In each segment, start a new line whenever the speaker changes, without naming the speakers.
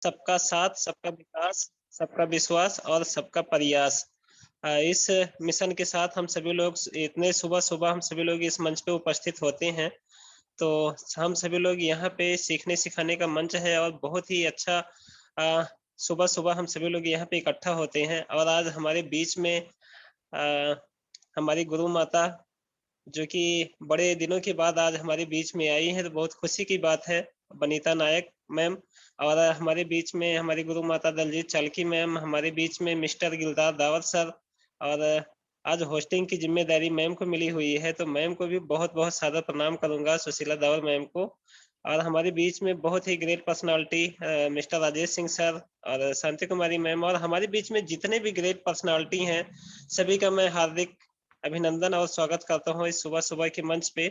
सबका साथ, सबका विकास, सबका विश्वास और सबका प्रयास। इस मिशन के साथ हम सभी लोग इतने सुबह-सुबह हम सभी लोग इस मंच पे उपस्थित होते हैं। तो हम सभी लोग यहाँ पे सीखने-सिखाने का मंच है और बहुत ही अच्छा अ, सुबह-सुबह हम सभी लोग यहाँ पे इकट्ठा होते हैं और आज हमारे बीच में अ, हमारी गुरु माता जो कि बड़े दिनों के बाद आज हमारे बीच में आई हैं, तो बहुत खुशी की बात है। बनीता नायक मैम और हमारे बीच में हमारी गुरु माता दलजीत चालकी मैम, हमारे बीच में मिस्टर गिलदार दावत सर और आज होस्टिंग की ज़िम्मेदारी मैम को मिली हुई है, तो मैम को भी बहुत-बहुत सादर प्रणाम करूँगा, सुशीला दावत मैम को। और हमारे बीच में बहुत ही great personality mister Rajesh Singh sir और शांति कुमारी मैम और हमारे बीच में जितने भी ग्रेट पर्सनैलिटी हैं, सभी का मैं हार्दिक अभिनंदन और स्वागत करता हूँ इस सुबह-सुबह के मंच पे।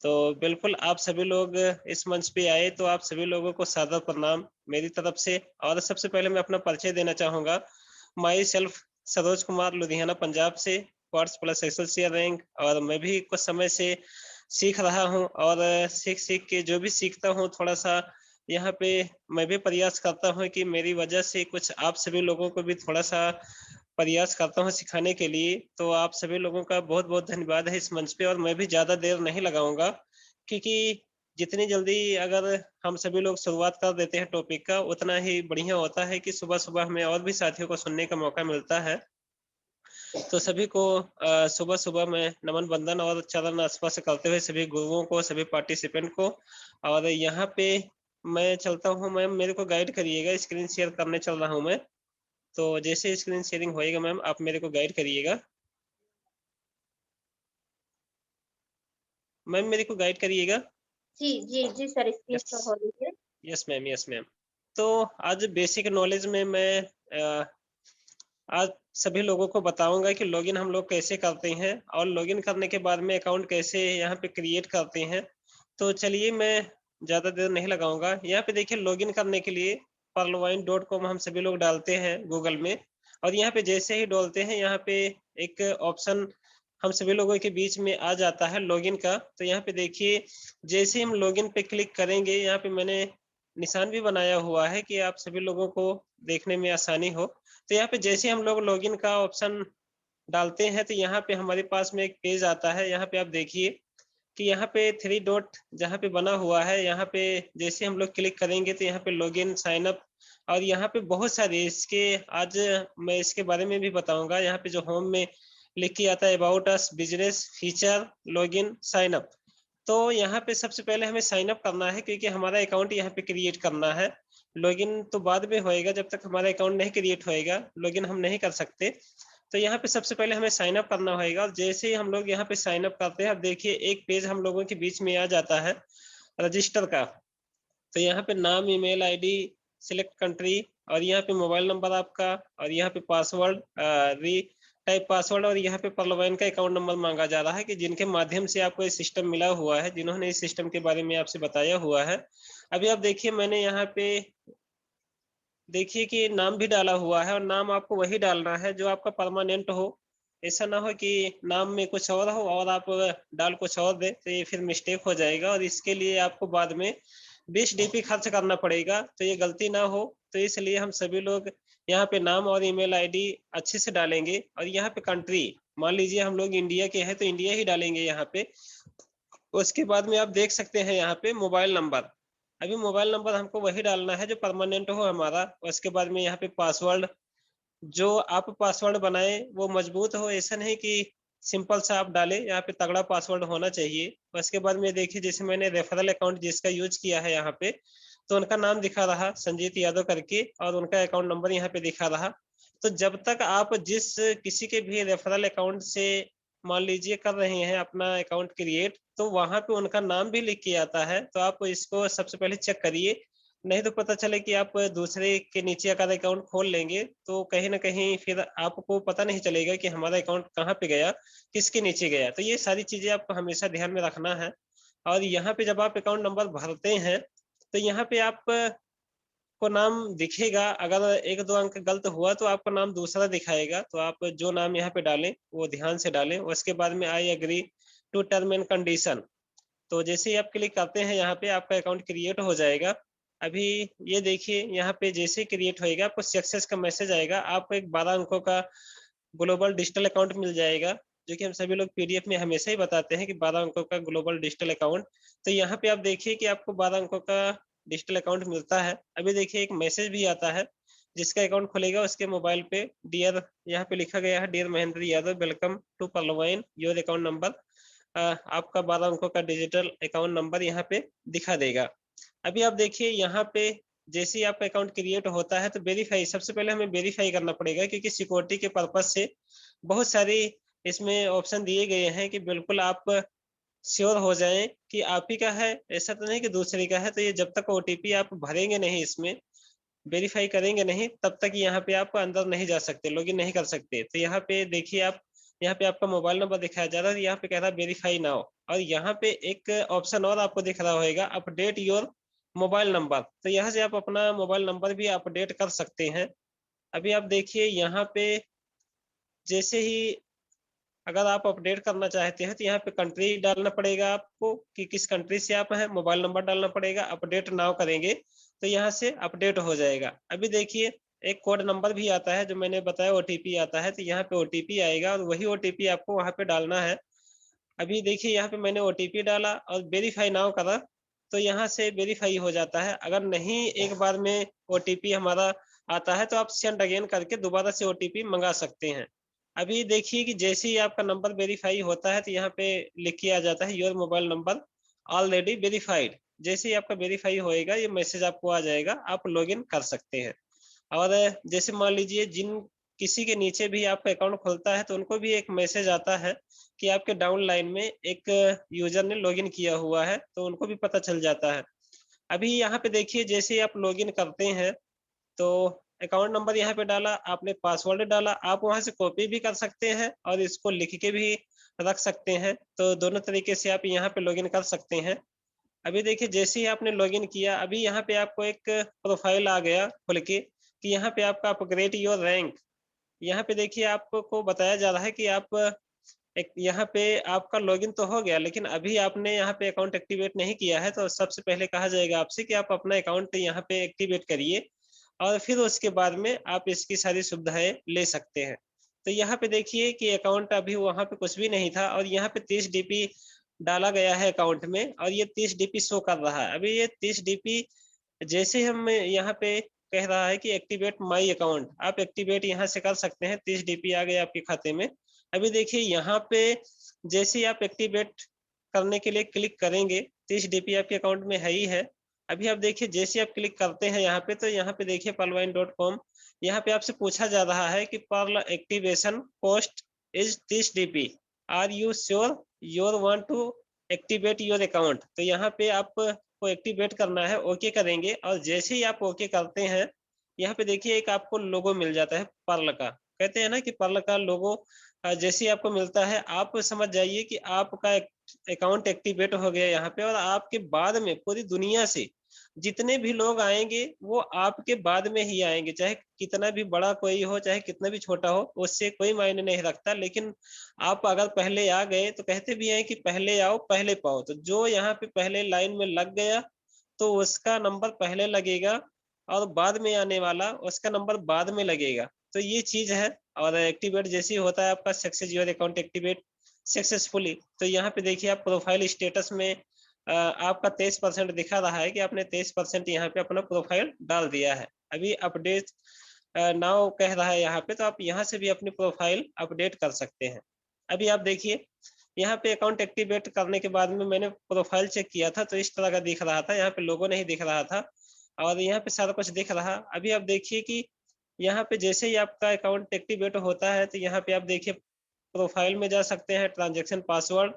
तो बिल्कुल आप सभी लोग इस मंच पे आए तो आप सभी लोगों को सादर प्रणाम मेरी तरफ से और सबसे पहले मैं अपना परिचय देना चाहूँगा। माई सेल्फ सरोज कुमार लुधियाना पंजाब से क्वार्ट्ज प्लस एसोसिएट रैंक और मैं भी कुछ समय से सीख रहा हूँ और सीख-सीख के जो भी सीखता हूँ थोड़ा-सा यहाँ पे मैं भी प्रयास करता हूँ कि मेरी वजह से कुछ आप सभी लोगों को भी थोड़ा-सा प्रयास करता हूँ सिखाने के लिए, तो आप सभी लोगों का बहुत-बहुत धन्यवाद है इस मंच पे और मैं भी ज़्यादा देर नहीं लगाऊँगा, क्योंकि जितनी जल्दी अगर हम सभी लोग शुरुआत कर देते हैं टॉपिक का, उतना ही बढ़िया होता है कि सुबह-सुबह हमें और भी साथियों को सुनने का मौका मिलता है। तो सभी को सुबह-सुबह में नमन वंदन और चरण स्पर्श करते हुए सभी गुरुओं को, सभी पार्टिसिपेंट को और यहाँ पे मैं चलता हूँ मैम मेरे को गाइड करिएगा, स्क्रीन शेयर करने चल रहा हूँ मैं। तो जैसे स्क्रीन शेयरिंग होएगा मैम आप मेरे को गाइड करिएगा। मैम मेरे को गाइड करिएगा।
जी, जी, जी सर, स्क्रीन
यस,
शो हो रही है।
Yes ma'am, yes ma'am. तो आज बेसिक नॉलेज में मैं आज सभी लोगों को बताऊँगा कि लॉगिन हम लोग कैसे करते हैं और लॉगिन करने के बाद में अकाउंट कैसे यहाँ पे क्रिएट करते हैं। तो चलिए मैं ज़्यादा देर नहीं लगाऊँगा। यहाँ पे देखिए लॉगिन करने के लिए pearlwine.com हम सभी लोग डालते हैं गूगल में और यहाँ पे जैसे ही डालते हैं यहाँ पे एक ऑप्शन हम सभी लोगों के बीच में आ जाता है लॉगिन का। तो यहाँ पे देखिए जैसे ही हम लॉगिन पे क्लिक करेंगे यहाँ पे मैंने निशान भी बनाया हुआ है कि आप सभी लोगों को देखने में आसानी हो। तो यहाँ पे जैसे ही हम लोग लॉगिन का ऑप्शन डालते हैं तो यहाँ पे हमारे पास में एक पेज आता है। यहाँ पे आप देखिए कि यहाँ पे 3 डॉट जहाँ पे बना हुआ है, यहाँ पे जैसे हम लोग क्लिक करेंगे तो यहाँ पे लॉगिन, साइन अप और यहाँ पे बहुत सारे इसके आज मैं इसके बारे में भी बताऊँगा। यहाँ पे जो होम में लिख के आता है about us, business, feature, login, sign up. तो यहाँ पे सबसे पहले हमें साइन अप करना है क्योंकि हमारा अकाउंट यहाँ पे क्रिएट करना है। लॉगिन तो बाद में होएगा जब तक हमारा अकाउंट नहीं क्रिएट होएगा, लॉगिन हम नहीं कर सकते। तो यहाँ पे सबसे पहले हमें साइन अप करना होएगा और जैसे ही हम लोग यहाँ पे साइन अप करते हैं, अब देखिए एक पेज हम लोगों के बीच में आ जाता है रजिस्टर का। तो यहाँ पे नाम, ईमेल आईडी, सिलेक्ट कंट्री और यहाँ पे मोबाइल नंबर आपका और यहाँ पे पासवर्ड री टाइप पासवर्ड और यहाँ पे पर्लवाइन का अकाउंट नंबर मांगा जा रहा है कि जिनके माध्यम से आपको ये सिस्टम मिला हुआ है, जिन्होंने इस सिस्टम के बारे में आपसे बताया हुआ है। अभी आप देखिए मैंने यहाँ पे देखिए कि नाम भी डाला हुआ है और नाम आपको वही डालना है जो आपका परमानेंट हो। ऐसा ना हो कि नाम में कुछ और हो और आप डाल कुछ और दें, तो ये फिर मिस्टेक हो जाएगा और इसके लिए आपको बाद में 20 डीपी खर्च करना पड़ेगा, तो ये गलती ना हो। तो इसलिए हम सभी लोग यहाँ पे नाम और ईमेल आईडी अच्छे से डालेंगे और यहाँ पे कंट्री, मान लीजिए हम लोग इंडिया के हैं, तो इंडिया ही डालेंगे यहाँ पे। उसके बाद में आप देख सकते हैं यहाँ पे मोबाइल नंबर। अभी मोबाइल नंबर हमको वही डालना है जो परमानेंट हो हमारा। उसके बाद में यहाँ पे पासवर्ड, जो आप पासवर्ड बनाएँ वो मजबूत हो, ऐसा नहीं कि सिंपल सा आप डालें, यहाँ पे तगड़ा पासवर्ड होना चाहिए। उसके बाद में देखिए जैसे मैंने रेफरल अकाउंट जिसका यूज़ किया है यहाँ पे, तो उनका नाम दिखा रहा संजीत यादव करके और उनका अकाउंट नंबर यहाँ पे दिखा रहा। तो जब तक आप जिस किसी के भी रेफरल अकाउंट से मान लीजिए कर रहे हैं अपना अकाउंट क्रिएट, तो वहाँ पे उनका नाम भी लिख के आता है, तो आप इसको सबसे पहले चेक करिए। नहीं तो पता चले कि आप दूसरे के नीचे अगर अकाउंट खोल लेंगे, तो कहीं न कहीं फिर आपको पता नहीं चलेगा कि हमारा अकाउंट कहाँ पे गया, किसके नीचे गया। तो ये सारी चीज़ें आपको हमेशा ध्यान में रखना है और यहाँ पे जब आप अकाउंट नंबर भरते हैं, तो यहाँ पे आप को नाम दिखेगा, अगर 1-2 अंक गलत हुआ तो आपका नाम दूसरा दिखाएगा, तो आप जो नाम यहाँ पे डालें, वो ध्यान से डालें। उसके बाद में I agree to term and condition, तो जैसे ही आप क्लिक करते हैं यहाँ पे आपका अकाउंट क्रिएट हो जाएगा अभी ये देखिए यहाँ पे जैसे क्रिएट होएगा आपको सक्सेस का मैसेज आएगा, आपको एक 12 अंकों का ग्लोबल डिजिटल अकाउंट मिल जाएगा, जो कि हम सभी लोग पीडीएफ में हमेशा ही बताते हैं कि 12 अंकों का ग्लोबल डिजिटल अकाउंट। तो यहाँ पे आप देखिए कि आपको 12 अंकों का डिजिटल अकाउंट मिलता है। अभी देखिए एक मैसेज भी आता है, जिसका अकाउंट खुलेगा उसके मोबाइल पे डियर यहाँ पे लिखा गया है, dear Mahendra Yadav welcome to Pearlvine your account number. आपका 12 अंकों का डिजिटल अकाउंट नंबर यहाँ पे दिखा देगा। अभी आप देखिए यहाँ पे जैसे ही आपका अकाउंट क्रिएट होता है तो वेरीफाई, सबसे पहले हमें वेरीफाई करना पड़ेगा, क्योंकि सिक्योरिटी के पर्पज से बहुत सारी इसमें ऑप्शन दिए गए हैं कि बिल्कुल आप श्योर हो जाएं कि आप ही का है, ऐसा तो नहीं कि दूसरे का है। तो ये जब तक ओटीपी आप भरेंगे नहीं, इसमें वेरीफाई करेंगे नहीं, तब तक यहाँ पे आप अंदर नहीं जा सकते, लॉगिन नहीं कर सकते। तो यहाँ पे देखिए आप, यहाँ पे आपका मोबाइल नंबर दिखाया जा रहा है, यहाँ पे कह रहा है वेरीफाई नाउ, और यहाँ पे एक ऑप्शन और आपको दिख रहा होगा, अपडेट योर मोबाइल नंबर। तो यहाँ से आप अपना मोबाइल नंबर भी अपडेट कर सकते हैं। अभी आप देखिए यहाँ पे जैसे ही अगर आप अपडेट करना चाहते हैं तो यहाँ पे कंट्री डालना पड़ेगा आपको कि किस कंट्री से आप हैं, मोबाइल नंबर डालना पड़ेगा, अपडेट नाउ करेंगे तो यहाँ से अपडेट हो जाएगा। अभी देखिए एक कोड नंबर भी आता है, जो मैंने बताया ओटीपी आता है, तो यहाँ पे ओटीपी आएगा और वही ओटीपी आपको वहाँ पे डालना है। अभी देखिए यहाँ पे मैंने ओटीपी डाला और वेरीफाई नाउ करा, तो यहाँ से वेरीफाई हो जाता है। अगर नहीं एक बार में ओटीपी हमारा आता है तो आप सेंड अगेन करके दोबारा से ओटीपी मंगा सकते हैं। अभी देखिए कि जैसे ही आपका नंबर वेरीफाई होता है तो यहाँ पे लिख के आ जाता है your mobile number already verified. जैसे ही आपका वेरीफाई होएगा ये मैसेज आपको आ जाएगा, आप लॉगिन कर सकते हैं। और जैसे मान लीजिए जिन किसी के नीचे भी आपका अकाउंट खुलता है तो उनको भी एक मैसेज आता है कि आपके डाउन लाइन में एक यूजर ने लॉगिन किया हुआ है, तो उनको भी पता चल जाता है। अभी यहाँ पे देखिए जैसे ही आप लॉगिन करते हैं तो अकाउंट नंबर यहाँ पे डाला आपने, पासवर्ड डाला, आप वहां से कॉपी भी कर सकते हैं और इसको लिख के भी रख सकते हैं। तो दोनों तरीके से आप यहाँ पे लॉगिन कर सकते हैं। अभी देखिए जैसे ही आपने लॉगिन किया, अभी यहाँ पे आपको एक प्रोफाइल आ गया खुल के कि यहाँ पे आपका अपग्रेड योर रैंक। यहाँ पे देखिए आपको बताया जा रहा है कि आप एक यहाँ पे आपका लॉगिन तो हो गया, लेकिन अभी आपने यहाँ पे अकाउंट एक्टिवेट नहीं किया है, तो सबसे पहले कहा जाएगा आपसे कि आप अपना अकाउंट यहाँ पे एक्टिवेट करिए और फिर उसके बाद में आप इसकी सारी सुविधाएं ले सकते हैं। तो यहाँ पे देखिए कि अकाउंट अभी वहाँ पे कुछ भी नहीं था और यहाँ पे 30 डीपी डाला गया है अकाउंट में और ये 30 डीपी शो कर रहा है। अभी ये 30 डीपी जैसे हम यहाँ पे कह रहा है कि एक्टिवेट माय अकाउंट, आप एक्टिवेट यहाँ से कर सकते हैं। 30 डीपी आ गए आपके खाते में। अभी देखिए यहाँ पे जैसे ही आप एक्टिवेट करने के लिए क्लिक करेंगे, 30 डीपी आपके अकाउंट में है ही है। अभी आप देखिए जैसे आप क्लिक करते हैं यहाँ पे, तो यहाँ पे देखिए pearlwine.com, यहाँ पे आपसे पूछा जा रहा है कि Pearl activation cost is 30 DP, are you sure your want to activate your account. तो यहाँ पे आप को एक्टिवेट करना है, ओके करेंगे और जैसे ही आप ओके करते हैं, यहाँ पे देखिए एक आपको लोगो मिल जाता है पर्ल का। कहते हैं ना कि पर्ल का लोगो जैसे ही आपको मिलता है, आप समझ जाइए कि आपका अकाउंट एक्टिवेट हो गया यहाँ पे। और आपके बाद में पूरी दुनिया से जितने भी लोग आएंगे वो आपके बाद में ही आएंगे, चाहे कितना भी बड़ा कोई हो, चाहे कितना भी छोटा हो, उससे कोई मायने नहीं रखता। लेकिन आप अगर पहले आ गए तो कहते भी हैं कि पहले आओ पहले पाओ। तो जो यहाँ पे पहले लाइन में लग गया तो उसका नंबर पहले लगेगा और बाद में आने वाला उसका नंबर बाद में लगेगा। तो ये चीज है। और एक्टिवेट जैसे ही होता है आपका success your account activate successfully, तो यहाँ पे देखिए आप प्रोफाइल स्टेटस में आपका 23% दिखा रहा है कि आपने 23% यहाँ पे अपना प्रोफाइल डाल दिया है। अभी अपडेट नाउ कह रहा है यहाँ पे, तो आप यहाँ से भी अपनी प्रोफाइल अपडेट कर सकते हैं। अभी आप देखिए यहाँ पे अकाउंट एक्टिवेट करने के बाद में मैंने प्रोफाइल चेक किया था तो इस तरह का दिख रहा था, यहाँ पे लोगो नहीं दिख रहा था और यहाँ पे सारा कुछ दिख रहा। अभी आप देखिए कि यहाँ पे जैसे ही आपका अकाउंट एक्टिवेट होता है तो यहाँ पे आप देखिए प्रोफाइल में जा सकते हैं, ट्रांजैक्शन पासवर्ड,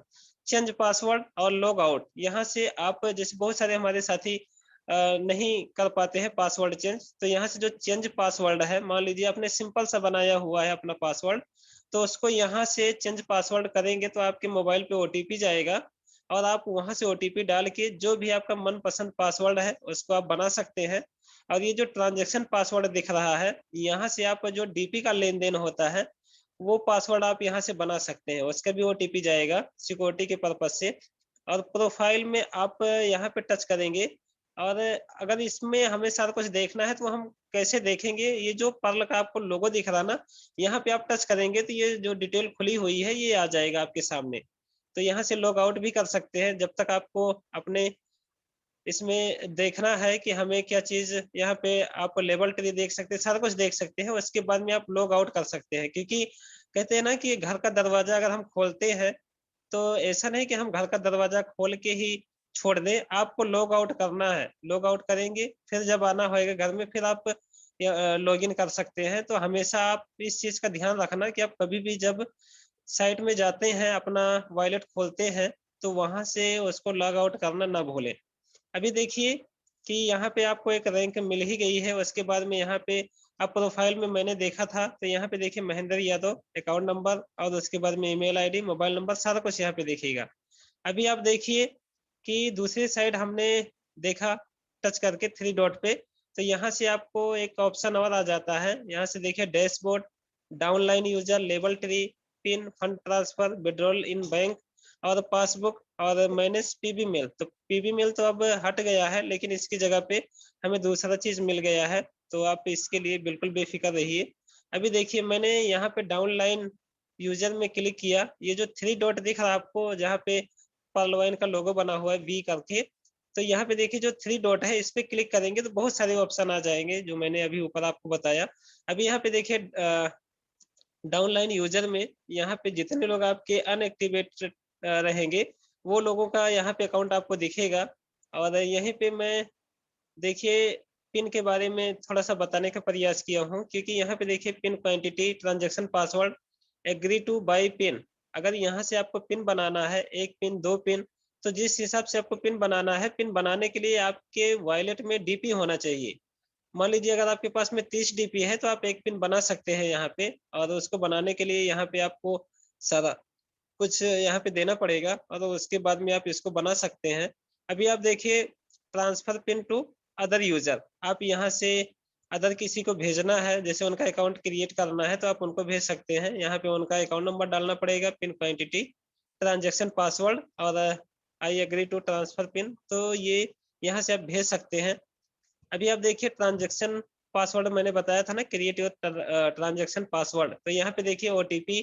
चेंज पासवर्ड और लॉग आउट। यहाँ से आप जैसे बहुत सारे हमारे साथी नहीं कर पाते हैं पासवर्ड चेंज, तो यहाँ से जो चेंज पासवर्ड है, मान लीजिए आपने सिंपल सा बनाया हुआ है अपना पासवर्ड, तो उसको यहाँ से चेंज पासवर्ड करेंगे तो आपके मोबाइल पे ओटीपी जाएगा और आप वहां से ओटीपी डाल के जो भी आपका मनपसंद पासवर्ड है उसको आप बना सकते हैं। और ये जो ट्रांजैक्शन पासवर्ड दिख रहा है, यहाँ से आप जो डीपी का लेन देन होता है वो पासवर्ड आप यहाँ से बना सकते हैं, उसका भी ओटीपी जाएगा सिक्योरिटी के पर्पज से। और प्रोफाइल में आप यहाँ पे टच करेंगे और अगर इसमें हमें सारा कुछ देखना है तो हम कैसे देखेंगे? ये जो पर्ल का आपको लोगो दिख रहा ना, यहाँ पे आप टच करेंगे तो ये जो डिटेल खुली हुई है ये आ जाएगा आपके सामने। तो यहाँ से लॉग आउट भी कर सकते हैं जब तक आपको अपने इसमें देखना है कि हमें क्या चीज़ यहाँ पे आप लेवल ट्री देख सकते हैं, सारा कुछ देख सकते हैं, उसके बाद में आप लॉग आउट कर सकते हैं। क्योंकि कहते हैं ना कि घर का दरवाज़ा अगर हम खोलते हैं, तो ऐसा नहीं कि हम घर का दरवाज़ा खोल के ही छोड़ दें, आपको लॉग आउट करना है। लॉग आउट करेंगे, फिर जब आना होएगा घर में फिर आप लॉगिन कर सकते हैं। तो हमेशा आप इस चीज़ का ध्यान रखना कि आप कभी भी जब साइट में जाते हैं, अपना वॉलेट खोलते हैं, तो वहाँ से उसको लॉग आउट करना ना भूलें। अभी देखिए कि यहाँ पे आपको एक रैंक मिल ही गई है, उसके बाद में यहाँ पे आप प्रोफ़ाइल में मैंने देखा था, तो यहाँ पे देखिए महेंद्र यादव अकाउंट नंबर और उसके बाद में ईमेल आईडी, मोबाइल नंबर सारा कुछ यहाँ पे दिखेगा। अभी आप देखिए कि दूसरी साइड हमने देखा टच करके 3 डॉट पे, तो यहाँ से आपको एक ऑप्शन और आ जाता है। यहाँ से देखिए dashboard, downline user, level tree, pin, fund transfer, withdrawal in bank और पासबुक और मैनेज पीबी मेल। तो पीबी मेल तो अब हट गया है, लेकिन इसकी जगह पे हमें दूसरा चीज़ मिल गया है, तो आप इसके लिए बिल्कुल बेफ़िक्र रहिए। अभी देखिए मैंने यहाँ पे डाउनलाइन यूज़र में क्लिक किया, ये जो 3 डॉट दिख रहा है आपको जहाँ पे पर्ल वाइन का लोगो बना हुआ है वी करके, तो यहाँ पे देखिए जो 3 डॉट है इस पे क्लिक करेंगे तो बहुत सारे ऑप्शन आ जाएँगे जो मैंने अभी ऊपर आपको बताया। अभी यहाँ पे देखिए डाउनलाइन यूज़र में यहाँ पे जितने लोग आपके अनएक्टिवेटेड रहेंगे, वो लोगों का यहाँ पे अकाउंट आपको दिखेगा और यहीं पे मैं देखिए पिन के बारे में थोड़ा-सा बताने का प्रयास किया हूँ क्योंकि यहाँ पे देखिए pin quantity, transaction password, agree to buy pin. अगर यहाँ से आपको पिन बनाना है, 1 पिन, 2 पिन, तो जिस हिसाब से आपको पिन बनाना है, पिन बनाने के लिए आपके वॉलेट में डीपी होना चाहिए। मान लीजिए अगर आपके पास में 30 डीपी है तो आप 1 पिन बना सकते हैं यहाँ पे और उसको बनाने के लिए यहाँ पे आपको सारा कुछ यहाँ पे देना पड़ेगा और उसके बाद में आप इसको बना सकते हैं। अभी आप देखिए transfer pin to other user, आप यहाँ से अदर किसी को भेजना है, जैसे उनका अकाउंट क्रिएट करना है तो आप उनको भेज सकते हैं। यहाँ पे उनका अकाउंट नंबर डालना पड़ेगा, पिन क्वांटिटी, ट्रांज़ैक्शन पासवर्ड और I agree to transfer pin, तो ये यहाँ से आप भेज सकते हैं। अभी आप देखिए ट्रांज़ैक्शन पासवर्ड मैंने बताया था ना क्रिएट योर ट्रांज़ैक्शन पासवर्ड, तो यहाँ पे देखिए ओटीपी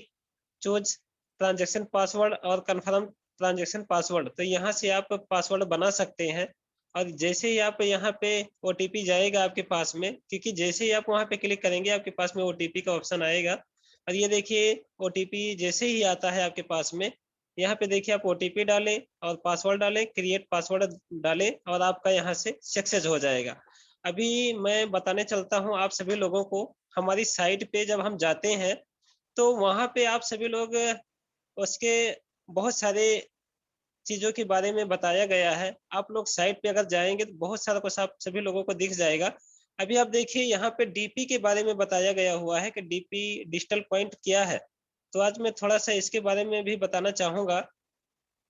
चूज़ ट्रांज़ैक्शन पासवर्ड और कन्फर्म ट्रांज़ैक्शन पासवर्ड, तो यहाँ से आप पासवर्ड बना सकते हैं और जैसे ही आप यहाँ पे ओटीपी जाएगा आपके पास में, क्योंकि जैसे ही आप वहाँ पे क्लिक करेंगे आपके पास में ओटीपी का ऑप्शन आएगा और ये देखिए ओटीपी जैसे ही आता है आपके पास में, यहाँ पे देखिए आप ओटीपी डालें और पासवर्ड डालें, क्रिएट पासवर्ड डालें और आपका यहाँ से सक्सेस हो जाएगा। अभी मैं बताने चलता हूँ आप सभी लोगों को, हमारी साइट पे जब हम जाते हैं, तो वहाँ पे आप सभी लोग उसके बहुत सारे चीज़ों के बारे में बताया गया है। आप लोग साइट पे अगर जाएँगे तो बहुत सारा कुछ आप सभी लोगों को दिख जाएगा। अभी आप देखिए यहाँ पे डीपी के बारे में बताया गया हुआ है कि डीपी डिजिटल पॉइंट क्या है? तो आज मैं थोड़ा-सा इसके बारे में भी बताना चाहूँगा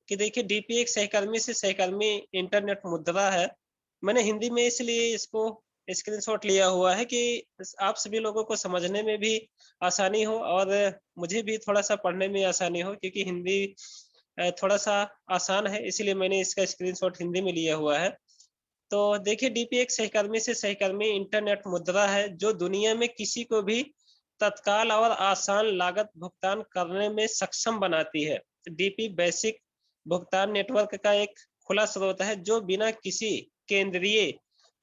कि देखिए डीपी एक सहकर्मी से सहकर्मी इंटरनेट मुद्रा है। मैंने हिंदी में इसलिए इसको स्क्रीनशॉट लिया हुआ है कि आप सभी लोगों को समझने में भी आसानी हो और मुझे भी थोड़ा-सा पढ़ने में आसानी हो क्योंकि हिंदी थोड़ा-सा आसान है, इसीलिए मैंने इसका स्क्रीनशॉट हिंदी में लिया हुआ है। तो देखिए डीपी एक सहकर्मी से सहकर्मी इंटरनेट मुद्रा है जो दुनिया में किसी को भी तत्काल और आसान लागत भुगतान करने में सक्षम बनाती है। डीपी बेसिक भुगतान नेटवर्क का एक खुला स्रोत है जो बिना किसी केंद्रीय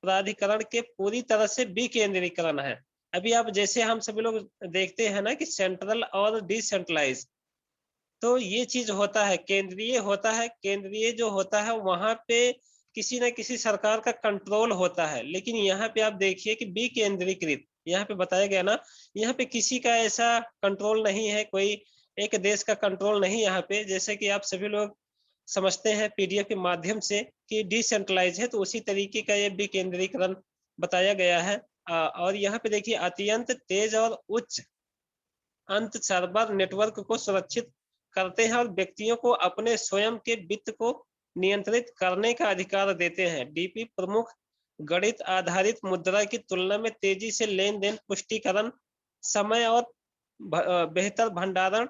प्राधिकरण के पूरी तरह से विकेंद्रीकरण है। अभी आप जैसे हम सभी लोग देखते हैं ना कि सेंट्रल और डिसेंट्रलाइज, तो ये चीज़ होता है, केंद्रीय जो होता है वहाँ पे किसी न किसी सरकार का कंट्रोल होता है। लेकिन यहाँ पे आप देखिए कि विकेंद्रीकृत, यहाँ पे बताया गया ना, यहाँ पे किसी का ऐसा कंट्रोल नहीं है, कोई एक देश का कंट्रोल नहीं यहाँ पे। जैसे कि आप सभी लोग समझते हैं पीडीएफ के माध्यम से कि डिसेंट्रलाइज़ है, तो उसी तरीके का ये विकेंद्रीकरण बताया गया है। और यहाँ पे देखिए अत्यंत तेज़ और उच्च अंत सर्वर नेटवर्क को सुरक्षित करते हैं और व्यक्तियों को अपने स्वयं के वित्त को नियंत्रित करने का अधिकार देते हैं। डीपी प्रमुख गणित आधारित मुद्रा की तुलना में तेजी से लेन-देन पुष्टिकरण, समय और बेहतर भंडारण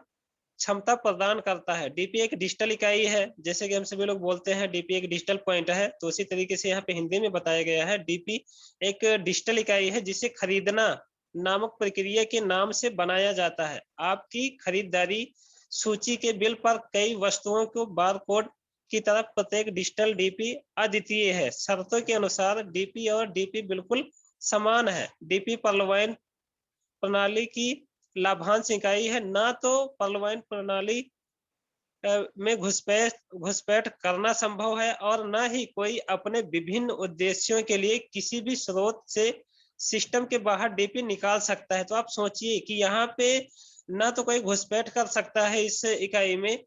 क्षमता प्रदान करता है। डीपी एक डिजिटल इकाई है, जैसे कि हम सभी लोग बोलते हैं डीपी एक डिजिटल पॉइंट है, तो उसी तरीके से यहाँ पे हिंदी में बताया गया है डीपी एक डिजिटल इकाई है जिसे खरीदना नामक प्रक्रिया के नाम से बनाया जाता है। आपकी खरीदारी सूची के बिल पर कई वस्तुओं को बारकोड की तरह प्रत्येक डिजिटल डीपी अद्वितीय है। शर्तों के अनुसार डीपी और डीपी बिल्कुल समान है। डीपी पर्यावरण प्रणाली की लाभांश इकाई है, ना तो पर्यावरण प्रणाली में घुसपैठ करना संभव है और ना ही कोई अपने विभिन्न उद्देश्यों के लिए किसी भी स्रोत से सिस्टम के बाहर डीपी निकाल सकता है। तो आप सोचिए कि यहाँ पे ना तो कोई घुसपैठ कर सकता है इस इकाई में,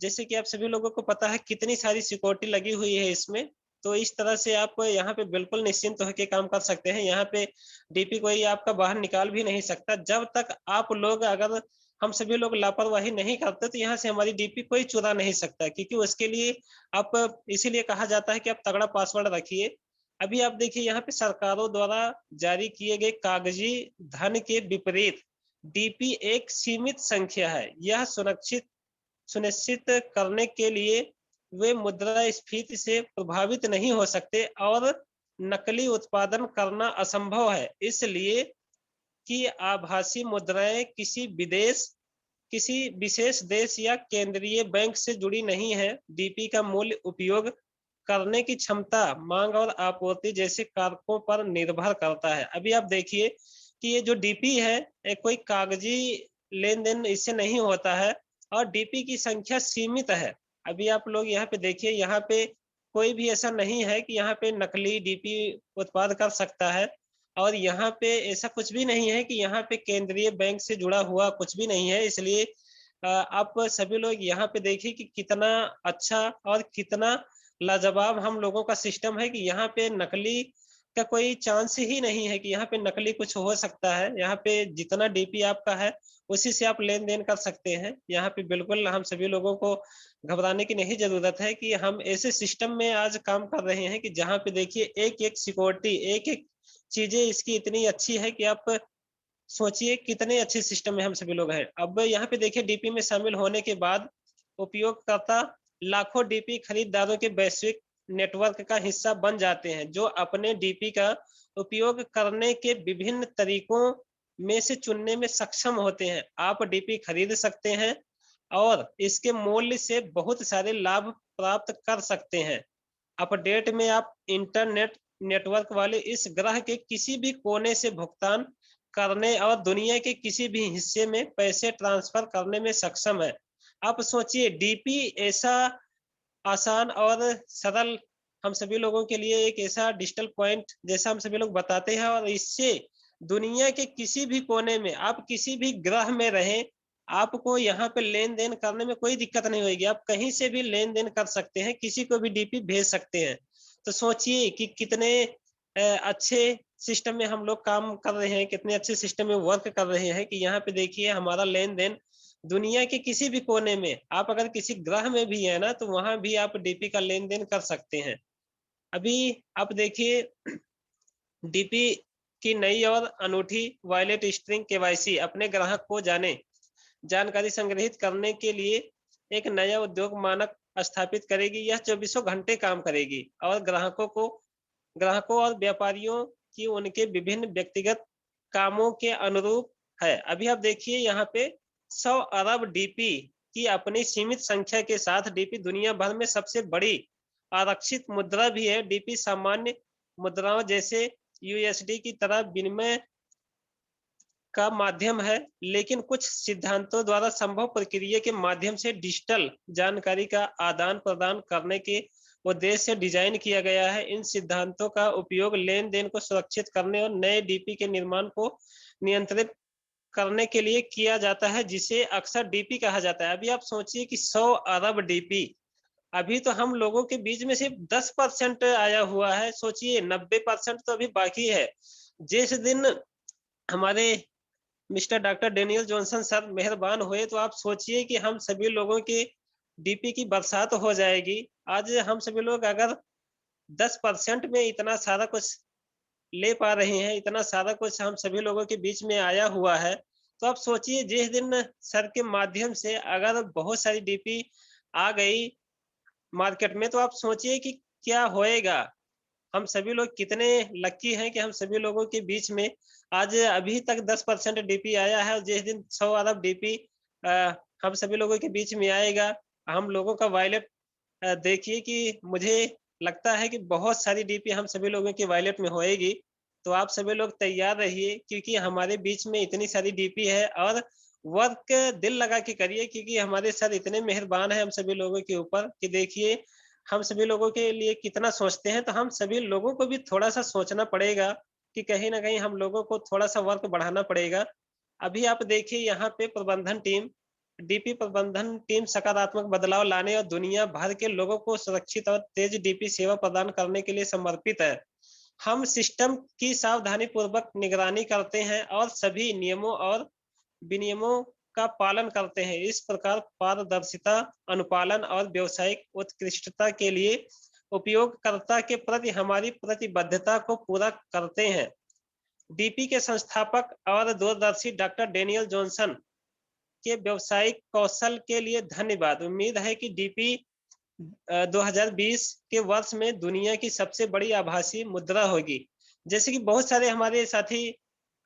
जैसे कि आप सभी लोगों को पता है कितनी सारी सिक्योरिटी लगी हुई है इसमें। तो इस तरह से आप यहाँ पे बिल्कुल निश्चिंत होकर काम कर सकते हैं। यहाँ पे डीपी कोई आपका बाहर निकाल भी नहीं सकता। जब तक आप लोग अगर हम सभी लोग लापरवाही नहीं करते तो यहाँ से हमारी डीपी कोई चुरा नहीं सकता, क्योंकि उसके लिए आप इसीलिए कहा जाता है कि आप तगड़ा पासवर्ड रखिए। अभी आप देखिए यहाँ पे सरकारों द्वारा जारी किए गए कागजी धन के विपरीत डीपी एक सीमित संख्या है। यह सुनिश्चित करने के लिए वे मुद्रास्फीति से प्रभावित नहीं हो सकते और नकली उत्पादन करना असंभव है, इसलिए कि आभासी मुद्राएं किसी विशेष देश या केंद्रीय बैंक से जुड़ी नहीं है। डीपी का मूल्य उपयोग करने की क्षमता, मांग और आपूर्ति जैसे कारकों पर निर्भर करता है। अभी आप देखिए कि ये जो डीपी है कोई कागजी लेन देन इससे नहीं होता है और डीपी की संख्या सीमित है। अभी आप लोग यहाँ पे देखिए, यहाँ पे कोई भी ऐसा नहीं है कि यहाँ पे नकली डीपी उत्पाद कर सकता है और यहाँ पे ऐसा कुछ भी नहीं है कि यहाँ पे केंद्रीय बैंक से जुड़ा हुआ कुछ भी नहीं है। इसलिए आप सभी लोग यहाँ पे देखिए कि कितना अच्छा और कितना लाजवाब हम लोगों का सिस्टम है कि यहाँ पे नकली का कोई चांस ही नहीं है कि यहाँ पे नकली कुछ हो सकता है। यहाँ पे जितना डीपी आपका है उसी से आप लेन देन कर सकते हैं। यहाँ पे बिल्कुल हम सभी लोगों को घबराने की नहीं जरूरत है कि हम ऐसे सिस्टम में आज काम कर रहे हैं कि जहाँ पे देखिए एक एक सिक्योरिटी, एक एक चीजें इसकी इतनी अच्छी है कि आप सोचिए कितने अच्छे सिस्टम में हम सभी लोग हैं। अब यहाँ पे देखिए डीपी में शामिल होने के बाद उपयोगकर्ता लाखों डीपी खरीदारों के वैश्विक नेटवर्क का हिस्सा बन जाते हैं, जो अपने डीपी का उपयोग करने के विभिन्न तरीकों में से चुनने में सक्षम होते हैं। आप डीपी खरीद सकते हैं और इसके मूल्य से बहुत सारे लाभ प्राप्त कर सकते हैं। अपडेट में आप इंटरनेट नेटवर्क वाले इस ग्रह के किसी भी कोने से भुगतान करने और दुनिया के किसी भी हिस्से में पैसे ट्रांसफर करने में सक्षम है। आप सोचिए डीपी ऐसा आसान और सरल हम सभी लोगों के लिए एक ऐसा डिजिटल पॉइंट जैसा हम सभी लोग बताते हैं और इससे दुनिया के किसी भी कोने में आप किसी भी ग्रह में रहें, आपको यहाँ पे लेन देन करने में कोई दिक्कत नहीं होगी। आप कहीं से भी लेन देन कर सकते हैं, किसी को भी डीपी भेज सकते हैं। तो सोचिए कि कितने अच्छे सिस्टम में हम लोग काम कर रहे हैं, कितने अच्छे सिस्टम में वर्क कर रहे हैं कि यहाँ पे देखिए हमारा लेन देन दुनिया के किसी भी कोने में, आप अगर किसी ग्रह में भी है ना तो वहां भी आप डीपी का लेन देन कर सकते हैं। अभी आप देखिए डीपी की नई और अनूठी वॉलेट स्ट्रिंग केवाईसी अपने ग्राहक को जानकारी संग्रहित करने के लिए एक नया उद्योग मानक स्थापित करेगी। यह 24 घंटे काम करेगी और ग्राहकों और व्यापारियों की उनके विभिन्न व्यक्तिगत कामों के अनुरूप है। अभी आप देखिए यहाँ पे 100 अरब डीपी की अपनी सीमित संख्या के साथ डीपी दुनिया भर में सबसे बड़ी आरक्षित मुद्रा भी है। डीपी सामान्य मुद्राओं जैसे यूएसडी की तरह विनिमय का माध्यम है, लेकिन कुछ सिद्धांतों द्वारा संभव प्रक्रिया के माध्यम से डिजिटल जानकारी का आदान प्रदान करने के उद्देश्य से डिजाइन किया गया है। इन सिद्धांतों का उपयोग लेन देन को सुरक्षित करने और नए डीपी के निर्माण को नियंत्रित करने के लिए किया जाता है, जिसे अक्सर डीपी कहा जाता है। अभी आप सोचिए कि 100 अरब डीपी, अभी तो हम लोगों के बीच में सिर्फ 10% आया हुआ है। सोचिए 90% तो अभी बाकी है। जिस दिन हमारे mister doctor Daniel Johnson sir मेहरबान हुए तो आप सोचिए कि हम सभी लोगों की डीपी की बरसात हो जाएगी। आज हम सभी लोग अगर 10% में इतना सारा कुछ ले पा रहे हैं, इतना सारा कुछ हम सभी लोगों के बीच में आया हुआ है, तो आप सोचिए जिस दिन सर के माध्यम से अगर बहुत सारी डीपी आ गई मार्केट में, तो आप सोचिए कि क्या होएगा। हम सभी लोग कितने लकी हैं कि हम सभी लोगों के बीच में आज अभी तक 10% डीपी आया है, और जिस दिन 100 अरब डीपी हम सभी लोगों के बीच में आएगा, हम लोगों का वॉलेट देखिए कि मुझे लगता है कि बहुत सारी डीपी हम सभी लोगों की वॉलेट में होएगी। तो आप सभी लोग तैयार रहिए, क्योंकि हमारे बीच में इतनी सारी डीपी है, और वर्क दिल लगा के करिए, क्योंकि हमारे सर इतने मेहरबान हैं हम सभी लोगों के ऊपर कि देखिए हम सभी लोगों के लिए कितना सोचते हैं। तो हम सभी लोगों को भी थोड़ा-सा सोचना पड़ेगा कि कहीं न कहीं हम लोगों को थोड़ा-सा वर्क बढ़ाना पड़ेगा। अभी आप देखिए यहाँ पे प्रबंधन टीम, डीपी प्रबंधन टीम सकारात्मक बदलाव लाने और दुनिया भर के लोगों को सुरक्षित और तेज डीपी सेवा प्रदान करने के लिए समर्पित है। हम सिस्टम की सावधानी पूर्वक निगरानी करते हैं और सभी नियमों और विनियमों का पालन करते हैं। इस प्रकार पारदर्शिता, अनुपालन और व्यावसायिक उत्कृष्टता के लिए उपयोगकर्ता के प्रति हमारी प्रतिबद्धता को पूरा करते हैं। डीपी के संस्थापक और दूरदर्शी डॉक्टर डेनियल जॉनसन के व्यावसायिक कौशल के लिए धन्यवाद। उम्मीद है कि डीपी 2020 के वर्ष में दुनिया की सबसे बड़ी आभासी मुद्रा होगी। जैसे कि बहुत सारे हमारे साथी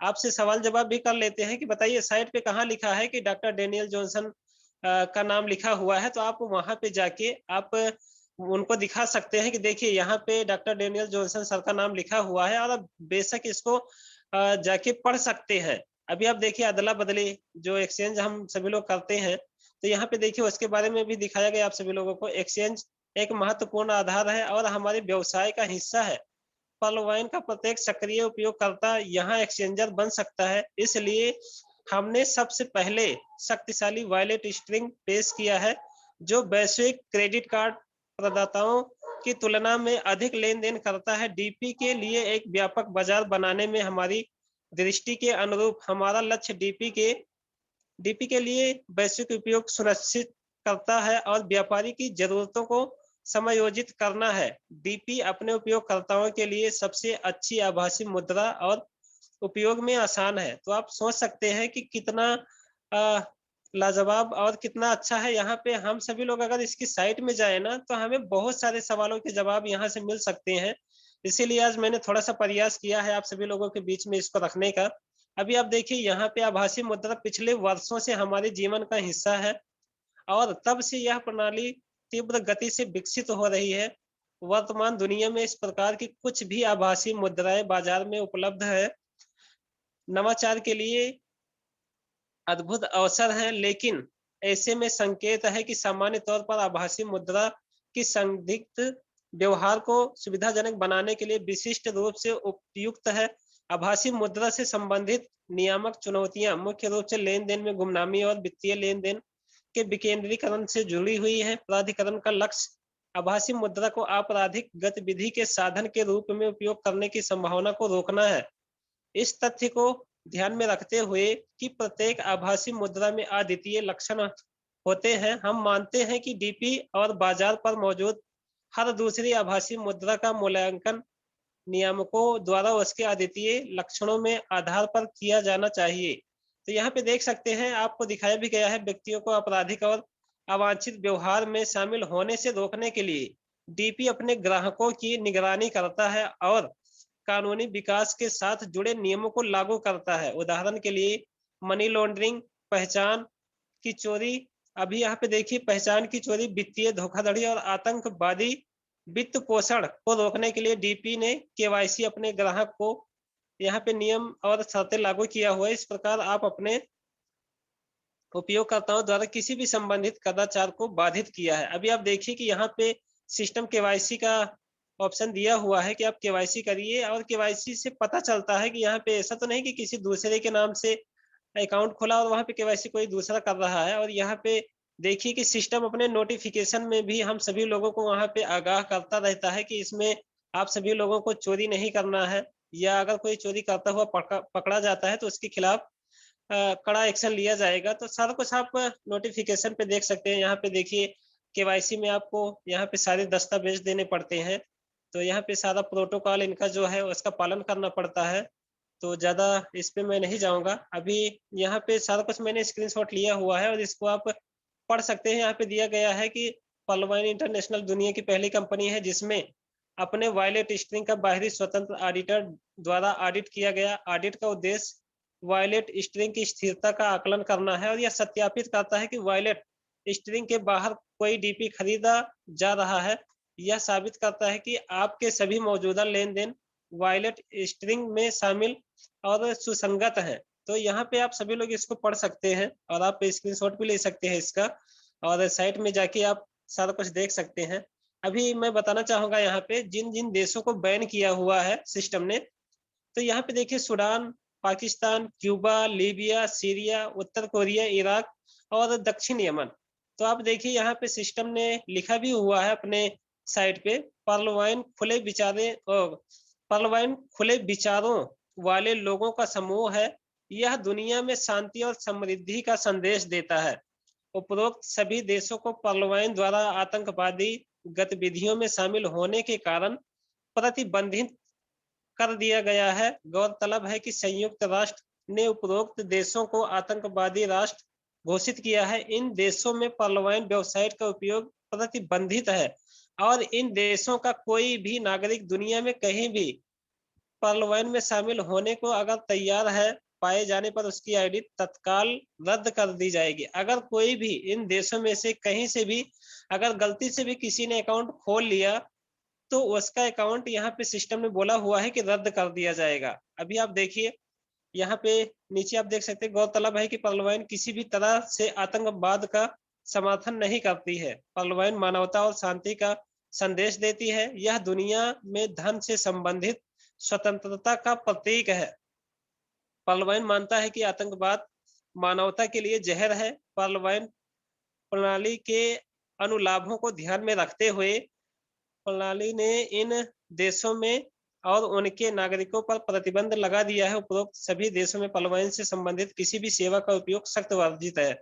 आपसे सवाल जवाब भी कर लेते हैं कि बताइए साइट पे कहाँ लिखा है कि डॉक्टर डेनियल जॉनसन का नाम लिखा हुआ है, तो आप वहाँ पे जाके आप उनको दिखा सकते हैं कि देखिए यहाँ पे डॉक्टर डेनियल जॉनसन सर का नाम लिखा हुआ है, और आप बेशक इसको जाके पढ़ सकते हैं। अभी आप देखिए अदला-बदली जो एक्सचेंज हम सभी लोग करते हैं, तो यहाँ पे देखिए उसके बारे में भी दिखाया गया आप सभी लोगों को। एक्सचेंज एक महत्वपूर्ण आधार है और हमारे व्यवसाय का हिस्सा है। पर्लवाइन का प्रत्येक सक्रिय उपयोगकर्ता यहाँ एक्सचेंजर बन सकता है। इसलिए हमने सबसे पहले शक्तिशाली वॉलेट स्ट्रिंग पेश किया है, जो वैश्विक क्रेडिट कार्ड प्रदाताओं की तुलना में अधिक लेन-देन करता है। डीपी के लिए एक व्यापक बाजार बनाने में हमारी दृष्टि के अनुरूप हमारा लक्ष्य डीपी के लिए वैश्विक उपयोग सुनिश्चित करता है और व्यापारी की जरूरतों को समायोजित करना है। डीपी अपने उपयोगकर्ताओं के लिए सबसे अच्छी आभासी मुद्रा और उपयोग में आसान है। तो आप सोच सकते हैं कि कितना अ, लाजवाब और कितना अच्छा है। यहाँ पे हम सभी लोग अगर इसकी साइट में जाए ना, तो हमें बहुत सारे सवालों के जवाब यहाँ से मिल सकते हैं। इसीलिए आज मैंने थोड़ा-सा प्रयास किया है आप सभी लोगों के बीच में इसको रखने का। अभी आप देखिए यहाँ पे आभासी मुद्रा पिछले वर्षों से हमारे जीवन का हिस्सा है, और तब से यह प्रणाली तीव्र गति से विकसित हो रही है। वर्तमान दुनिया में इस प्रकार की कुछ भी आभासी मुद्राएं बाजार में उपलब्ध है। नवाचार के लिए अद्भुत अवसर हैं, लेकिन ऐसे में संकेत है कि सामान्य तौर पर आभासी मुद्रा की संदिग्ध व्यवहार को सुविधाजनक बनाने के लिए विशिष्ट रूप से उपयुक्त है। आभासी मुद्रा से संबंधित नियामक चुनौतियां मुख्य रूप से लेन-देन में गुमनामी और वित्तीय लेन-देन के विकेंद्रीकरण से जुड़ी हुई है। प्राधिकरण का लक्ष्य आभासी मुद्रा को आपराधिक गतिविधि के साधन के रूप में उपयोग करने की संभावना को रोकना है। इस तथ्य को ध्यान में रखते हुए कि प्रत्येक आभासी मुद्रा में अद्वितीय लक्षण होते हैं, हम मानते हैं कि डीपी और बाजार पर मौजूद हर दूसरी आभासी मुद्रा का मूल्यांकन नियामकों द्वारा उसके अद्वितीय लक्षणों में आधार पर किया जाना चाहिए। तो यहाँ पे देख सकते हैं आपको दिखाया भी गया है, व्यक्तियों को आपराधिक और अवांछित व्यवहार में शामिल होने से रोकने के लिए डीपी अपने ग्राहकों की निगरानी करता है और कानूनी विकास के साथ जुड़े नियमों को लागू करता है। उदाहरण के लिए मनी लॉन्ड्रिंग, पहचान की चोरी, अभी यहाँ पे देखिए पहचान की चोरी, वित्तीय धोखाधड़ी और आतंकवादी वित्त पोषण को रोकने के लिए डीपी ने केवाईसी अपने ग्राहक को यहाँ पे नियम और शर्तें लागू किया हुआ है। इस प्रकार आप अपने उपयोगकर्ताओं द्वारा किसी भी संबंधित कदाचार को बाधित किया है। अभी आप देखिए कि यहाँ पे सिस्टम केवाईसी का ऑप्शन दिया हुआ है कि आप केवाईसी करिए, और केवाईसी से पता चलता है कि यहाँ पे ऐसा तो नहीं कि किसी दूसरे के नाम से अकाउंट खोला और वहाँ पे केवाईसी कोई दूसरा कर रहा है। और यहाँ पे देखिए कि सिस्टम अपने नोटिफिकेशन में भी हम सभी लोगों को वहाँ पे आगाह करता रहता है कि इसमें आप सभी लोगों को चोरी नहीं करना है, या अगर कोई चोरी करता हुआ पकड़ा जाता है तो उसके खिलाफ कड़ा एक्शन लिया जाएगा। तो सारा कुछ आप नोटिफिकेशन पे देख सकते हैं। यहाँ पे देखिए केवाईसी में आपको यहाँ पे सारे दस्तावेज देने पड़ते हैं। तो यहाँ पे सारा प्रोटोकॉल इनका जो है उसका पालन करना पड़ता है। तो ज़्यादा इस पे मैं नहीं जाऊँगा। अभी यहाँ पे सारा कुछ मैंने स्क्रीनशॉट लिया हुआ है और इसको आप पढ़ सकते हैं। यहाँ पे दिया गया है कि पॉलवाइन इंटरनेशनल दुनिया की पहली कंपनी है जिसमें अपने वायलेट स्ट्रिंग का बाहरी स्वतंत्र ऑडिटर द्वारा ऑडिट किया गया। ऑडिट का उद्देश्य वायलेट स्ट्रिंग की स्थिरता का आकलन करना है और यह सत्यापित करता है कि वायलेट स्ट्रिंग के बाहर कोई डीपी खरीदा जा रहा है। यह साबित करता है कि आपके सभी मौजूदा लेन-देन वायलेट स्ट्रिंग में शामिल और सुसंगत हैं। तो यहाँ पे आप सभी लोग इसको पढ़ सकते हैं और आप स्क्रीनशॉट भी ले सकते हैं इसका और साइट में जाके आप सारा कुछ देख सकते हैं। अभी मैं बताना चाहूँगा यहाँ पे जिन-जिन देशों को बैन किया हुआ है सिस्टम ने, तो यहाँ पे देखिए Sudan, Pakistan, Cuba, Libya, Syria, उत्तर कोरिया, इराक और दक्षिण यमन। तो आप देखिए यहाँ पे सिस्टम ने लिखा भी हुआ है अपने साइट पे पर्लवाइन खुले विचारों वाले लोगों का समूह है। यह दुनिया में शांति और समृद्धि का संदेश देता है। उपरोक्त सभी देशों को पर्लवाइन द्वारा आतंकवादी गतिविधियों में शामिल होने के कारण प्रतिबंधित कर दिया गया है। गौरतलब है कि संयुक्त राष्ट्र ने उपरोक्त देशों को आतंकवादी राष्ट्र घोषित किया है। इन देशों में पर्लवाइन वेबसाइट का उपयोग प्रतिबंधित है और इन देशों का कोई भी नागरिक दुनिया में कहीं भी पर्लवाइन में शामिल होने को अगर तैयार है पाए जाने पर उसकी आईडी तत्काल रद्द कर दी जाएगी। अगर कोई भी इन देशों में से कहीं से भी अगर गलती से भी किसी ने अकाउंट खोल लिया तो उसका अकाउंट यहाँ पे सिस्टम में बोला हुआ है कि रद्द कर दिया जाएगा। अभी आप देखिए यहाँ पे नीचे आप देख सकते हैं गौरतलब है कि पर्लवाइन किसी भी तरह से आतंकवाद का समर्थन नहीं करती है। पर्लवाइन मानवता और शांति का संदेश देती है। यह दुनिया में धन से संबंधित स्वतंत्रता का प्रतीक है। पर्लवाइन मानता है कि आतंकवाद मानवता के लिए जहर है। पर्लवाइन प्रणाली के अनुलाभों को ध्यान में रखते हुए प्रणाली ने इन देशों में और उनके नागरिकों पर प्रतिबंध लगा दिया है। उपरोक्त सभी देशों में पर्लवाइन से संबंधित किसी भी सेवा का उपयोग सख्त वर्जित है।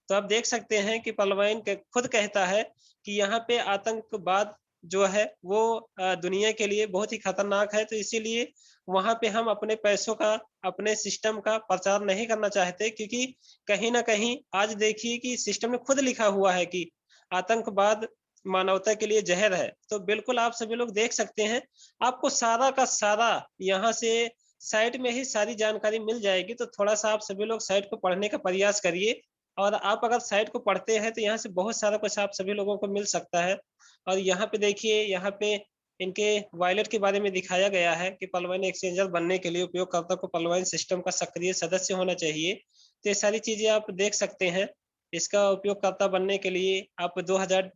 तो आप देख सकते हैं कि पर्लवाइन खुद कहता है कि यहाँ पे आतंकवाद जो है वो दुनिया के लिए बहुत ही खतरनाक है। तो इसीलिए वहां पे हम अपने पैसों का अपने सिस्टम का प्रचार नहीं करना चाहते, क्योंकि कहीं ना कहीं आज देखिए कि सिस्टम में खुद लिखा हुआ है कि आतंकवाद मानवता के लिए जहर है। तो बिल्कुल आप सभी लोग देख सकते हैं, आपको सारा का सारा यहाँ से साइट में ही सारी जानकारी मिल जाएगी। तो थोड़ा-सा आप सभी लोग साइट को पढ़ने का प्रयास करिए और आप अगर साइट को पढ़ते हैं तो यहाँ से बहुत सारा कुछ आप सभी लोगों को मिल सकता है। और यहाँ पे देखिए, यहाँ पे इनके वॉलेट के बारे में दिखाया गया है कि पर्लवाइन एक्सचेंजर बनने के लिए उपयोगकर्ता को पर्लवाइन सिस्टम का सक्रिय सदस्य होना चाहिए। तो ये सारी चीज़ें आप देख सकते हैं। इसका उपयोगकर्ता बनने के लिए आप $2000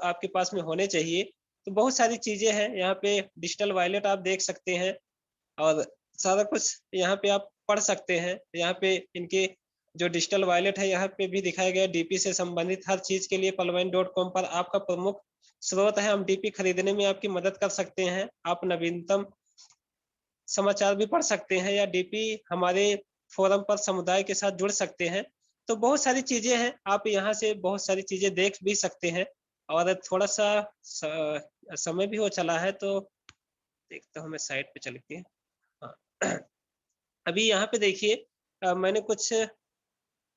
आपके पास में होने चाहिए। तो बहुत सारी चीज़ें हैं, यहाँ पे डिजिटल वॉलेट आप देख सकते हैं और सारा कुछ यहाँ पे आप पढ़ सकते हैं। यहाँ पे इनके जो डिजिटल वॉलेट है, यहाँ पे भी दिखाया गया है डीपी से संबंधित हर चीज़ के लिए पर्लवाइन.com पर आपका प्रमुख स्रोत है। हम डीपी खरीदने में आपकी मदद कर सकते हैं। आप नवीनतम समाचार भी पढ़ सकते हैं या डीपी हमारे फोरम पर समुदाय के साथ जुड़ सकते हैं। तो बहुत सारी चीज़ें हैं, आप यहाँ से बहुत सारी चीज़ें देख भी सकते हैं और थोड़ा-सा समय भी हो चला है तो देखता हूँ मैं साइट पे चल के। हाँ, अभी यहाँ पे देखिए मैंने कुछ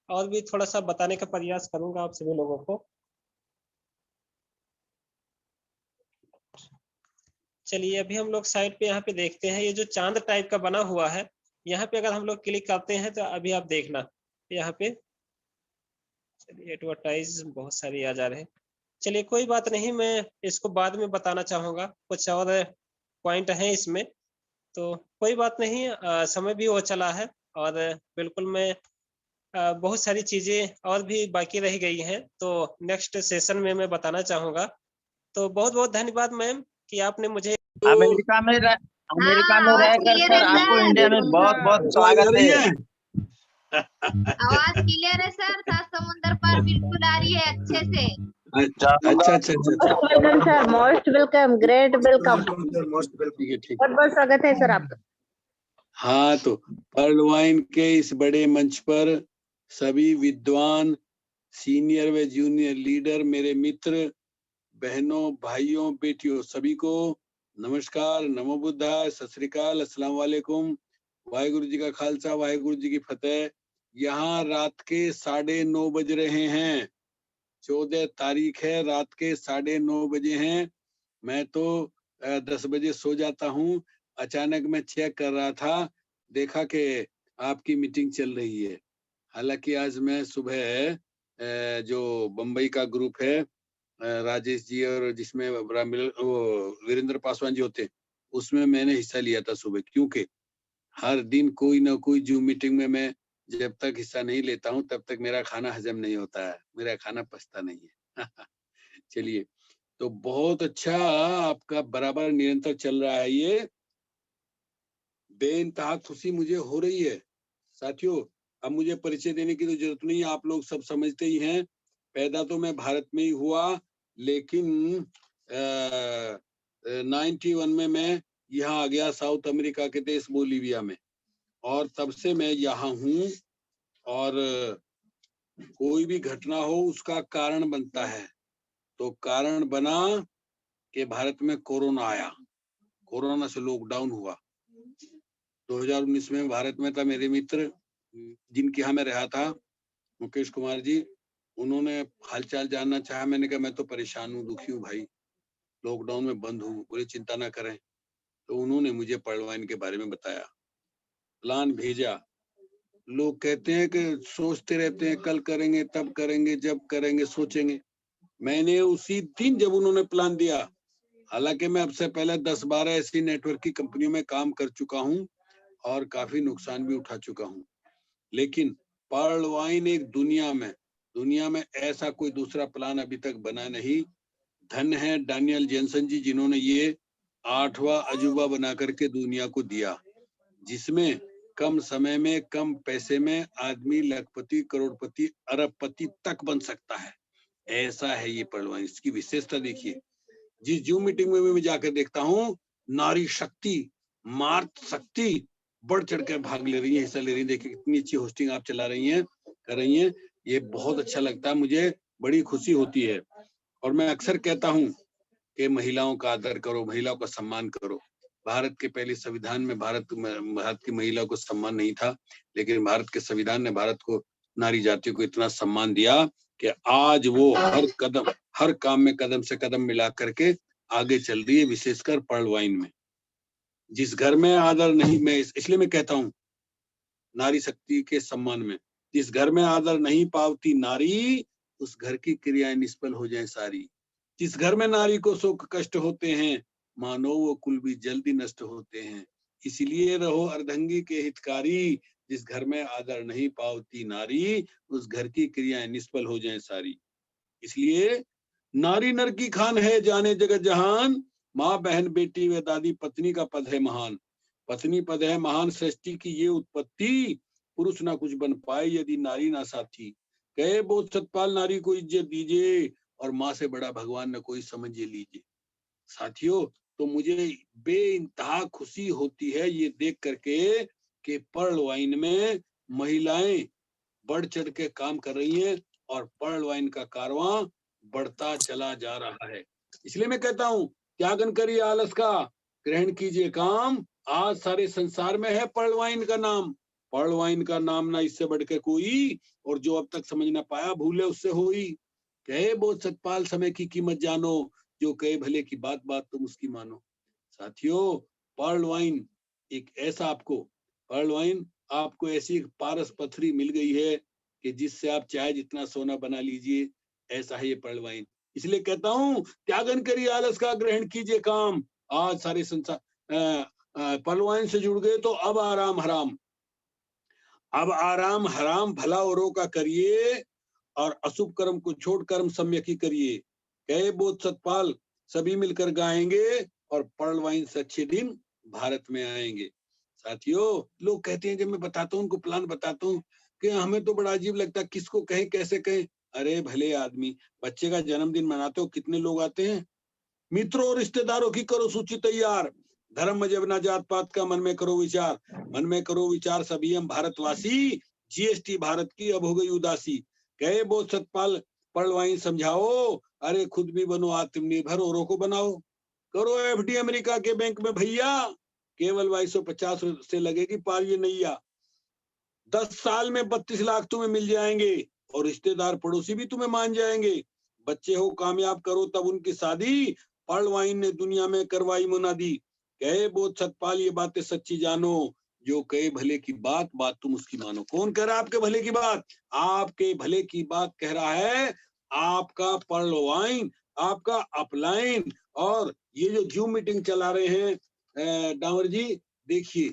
और भी थोड़ा-सा बताने का प्रयास करूँगा आप सभी लोगों को। चलिए अभी हम लोग साइट पे यहाँ पे देखते हैं, ये जो चाँद टाइप का बना हुआ है, यहाँ पे अगर हम लोग क्लिक करते हैं तो अभी आप देखना, यहाँ पे चलिए एडवर्टाइज़ बहुत सारी आ जा रहे हैं। चलिए कोई बात नहीं, मैं इसको बाद में बताना चाहूँगा, कुछ और पॉइंट हैं इसमें, तो कोई बात नहीं समय भी हो चला है और बिल्कुल मैं बहुत सारी चीज़ें और भी बाकी रह गई हैं, तो नेक्स्ट सेशन में मैं बताना चाहूँगा। तो बहुत-बहुत धन्यवाद मैम कि आपने मुझे
अमेरिका में
आवाज
रहकर
क्लियर
सर
है
आपको
सर।
इंडिया में बहुत बहुत स्वागत है।
आवाज क्लियर है सर, सात समुंदर पार बिल्कुल आ रही है अच्छे से।
अच्छा।
Welcome sir, most welcome, great welcome,
most welcome. ठीक।
बहुत बहुत स्वागत है सर आपका।
हाँ, तो पर्लवाइन के इस बड़े मंच पर सभी विद्वान, सीनियर व जूनियर लीडर, मेरे मित्र, बहनों, भाइयों, बेटियों, सभी को नमस्कार, नमो बुद्धाय, सत श्री अकाल, अस्सलाम वालेकुम, वाहेगुरु जी का खालसा, वाहेगुरु जी की फतेह। यहाँ रात के 9:30 बज रहे हैं। 14 तारीख है, रात के 9:30 बजे हैं। मैं तो 10 बजे सो जाता हूँ। अचानक मैं चेक कर रहा था, देखा कि आपकी मीटिंग चल रही है। हालांकि आज मैं सुबह जो बम्बई का ग्रुप है, राजेश जी और जिसमें वीरेंद्र पासवान जी होते, उसमें मैंने हिस्सा लिया था सुबह, क्योंकि हर दिन कोई ना कोई जूम मीटिंग में मैं जब तक हिस्सा नहीं लेता हूँ तब तक मेरा खाना हजम नहीं होता है, मेरा खाना पचता नहीं है। चलिए, तो बहुत अच्छा, आपका बराबर निरंतर चल रहा है। ये बेइंतहा खुशी मुझे हो रही है साथियों। अब मुझे परिचय देने की तो जरूरत नहीं, आप लोग सब समझते ही हैं। पैदा तो मैं भारत में ही हुआ, लेकिन 91 में मैं यहाँ आ गया, साउथ अमेरिका के देश बोलीविया में, और तब से मैं यहाँ हूँ। और कोई भी घटना हो उसका कारण बनता है, तो कारण बना कि भारत में कोरोना आया, कोरोना से लॉकडाउन हुआ। 2019 में भारत में था, मेरे मित्र जिनके यहाँ मैं रहा था, मुकेश कुमार जी, उन्होंने हालचाल जानना चाहा। मैंने कहा मैं तो परेशान हूँ, दुखी हूँ भाई, लॉकडाउन में बंद हूँ। बोले चिंता ना करें। तो उन्होंने मुझे पर्लवाइन के बारे में बताया, प्लान भेजा। लोग कहते हैं कि सोचते रहते हैं, कल करेंगे, तब करेंगे, जब करेंगे, सोचेंगे। मैंने उसी दिन जब उन्होंने प्लान दिया, हालांकि मैं अब से पहले 10-12 ऐसी नेटवर्क की कंपनियों में काम कर चुका हूँ और काफी नुकसान भी उठा चुका हूँ, लेकिन पर्लवाइन एक दुनिया में ऐसा कोई दूसरा प्लान अभी तक बना नहीं। धन्य है डैनियल जेनसन जी, जिन्होंने ये 8वां अजूबा बना करके दुनिया को दिया, जिसमें कम समय में, कम पैसे में आदमी लखपति, करोड़पति, अरबपति तक बन सकता है। ऐसा है ये पर्लवाइन। इसकी विशेषता देखिए, जिस जूम मीटिंग में भी मैं जाकर देखता हूँ, नारी शक्ति, मातृ शक्ति बढ़ चढ़ कर भाग ले रही है, हिस्सा ले रही है। देखिए कितनी अच्छी होस्टिंग आप चला रही हैं, कर रही हैं। ये बहुत अच्छा लगता है, मुझे बड़ी खुशी होती है। और मैं अक्सर कहता हूँ कि महिलाओं का आदर करो, महिलाओं का सम्मान करो। भारत के पहले संविधान में भारत की महिलाओं को सम्मान नहीं था, लेकिन भारत के संविधान ने भारत को, नारी जाति को इतना सम्मान दिया कि आज वो हर काम में कदम से कदम मिला करके आगे चल रही है, विशेषकर पर्लवाइन में। जिस घर में आदर नहीं, मैं इसलिए मैं कहता हूँ नारी शक्ति के सम्मान में, जिस घर में आदर नहीं पावती नारी, उस घर की क्रियाएं निष्फल हो जाए सारी। जिस घर में नारी को सुख कष्ट होते हैं, मानो वो कुल भी जल्दी नष्ट होते हैं। इसलिए रहो अर्धंगी के हितकारी, जिस घर में आदर नहीं पावती नारी, उस घर की क्रियाएं निष्फल हो जाए सारी। इसलिए नारी नर की खान है, जाने जगत जहान, माँ बहन बेटी व दादी पत्नी का पद है महान। पत्नी पद है महान, सृष्टि की ये उत्पत्ति, पुरुष ना कुछ बन पाए यदि नारी ना साथी। कहे बहुत सतपाल नारी को इज्जत दीजिए, और माँ से बड़ा भगवान न कोई समझ लीजिए। साथियों, तो मुझे बेइंतहा खुशी होती है ये देख करके कि पर्लवाइन में महिलाएं बढ़ चढ़ के काम कर रही हैं, और पर्लवाइन का कारवां बढ़ता चला जा रहा है। इसलिए मैं कहता हूँ, त्यागन करिए आलस का, ग्रहण कीजिए काम, आज सारे संसार में है पर्लवाइन का नाम। पर्लवाइन का नाम ना इससे बढ़ के कोई, और जो अब तक समझ ना पाया भूले उससे होई। कहे बहुत सतपाल समय की कीमत जानो, जो कहे भले की बात बात तुम उसकी मानो। साथियों, पर्लवाइन एक ऐसा पर्लवाइन आपको ऐसी एक पारस पथरी मिल गई है कि जिससे आप चाहे जितना सोना बना लीजिए, ऐसा है ये पर्लवाइन। इसलिए कहता हूँ, त्यागन करिए आलस का, ग्रहण कीजिए काम। आज सारे संसार पर्लवाइन से जुड़ गए तो अब आराम हराम भला औरों का करिए, और अशुभ कर्म को छोड़ कर्म सम्यक ही करिए। कहे बोध सतपाल सभी मिलकर गाएंगे, और पर्लवाइन से अच्छे दिन भारत में आएंगे। साथियों, लोग कहते हैं, जब मैं बताता हूँ उनको प्लान बताता हूँ, कि हमें तो बड़ा अजीब लगता है, किसको कहें कैसे कहें। अरे भले आदमी, बच्चे का जन्मदिन मनाते हो, कितने लोग आते हैं। मित्रों और रिश्तेदारों की करो सूची तैयार, धर्म मजहब ना जात पात का मन में करो विचार, सभी हम भारतवासी, जीएसटी भारत की अब हो गई उदासी। कहे बहुत सतपाल पर्लवाइन समझाओ, अरे खुद भी बनो आत्मनिर्भर, औरों को बनाओ। करो एफडी अमेरिका के बैंक में भैया, केवल 2250 से लगेगी पार ये नैया। 10 साल में 32 लाख तुम्हें मिल जाएंगे और रिश्तेदार पड़ोसी भी तुम्हें मान जाएंगे। बच्चे हो कामयाब करो तब उनकी शादी, पर्लवाइन ने दुनिया में करवाई मुनादी। कहे बोध सतपाल ये बातें सच्ची जानो, जो कहे भले की बात, बात तुम उसकी मानो। कौन कह रहा है आपके भले की बात? आपके भले की बात कह रहा है आपका पर्लवाइन, आपका अपलाइन। और ये जो जूम मीटिंग चला रहे हैं डावर जी, देखिए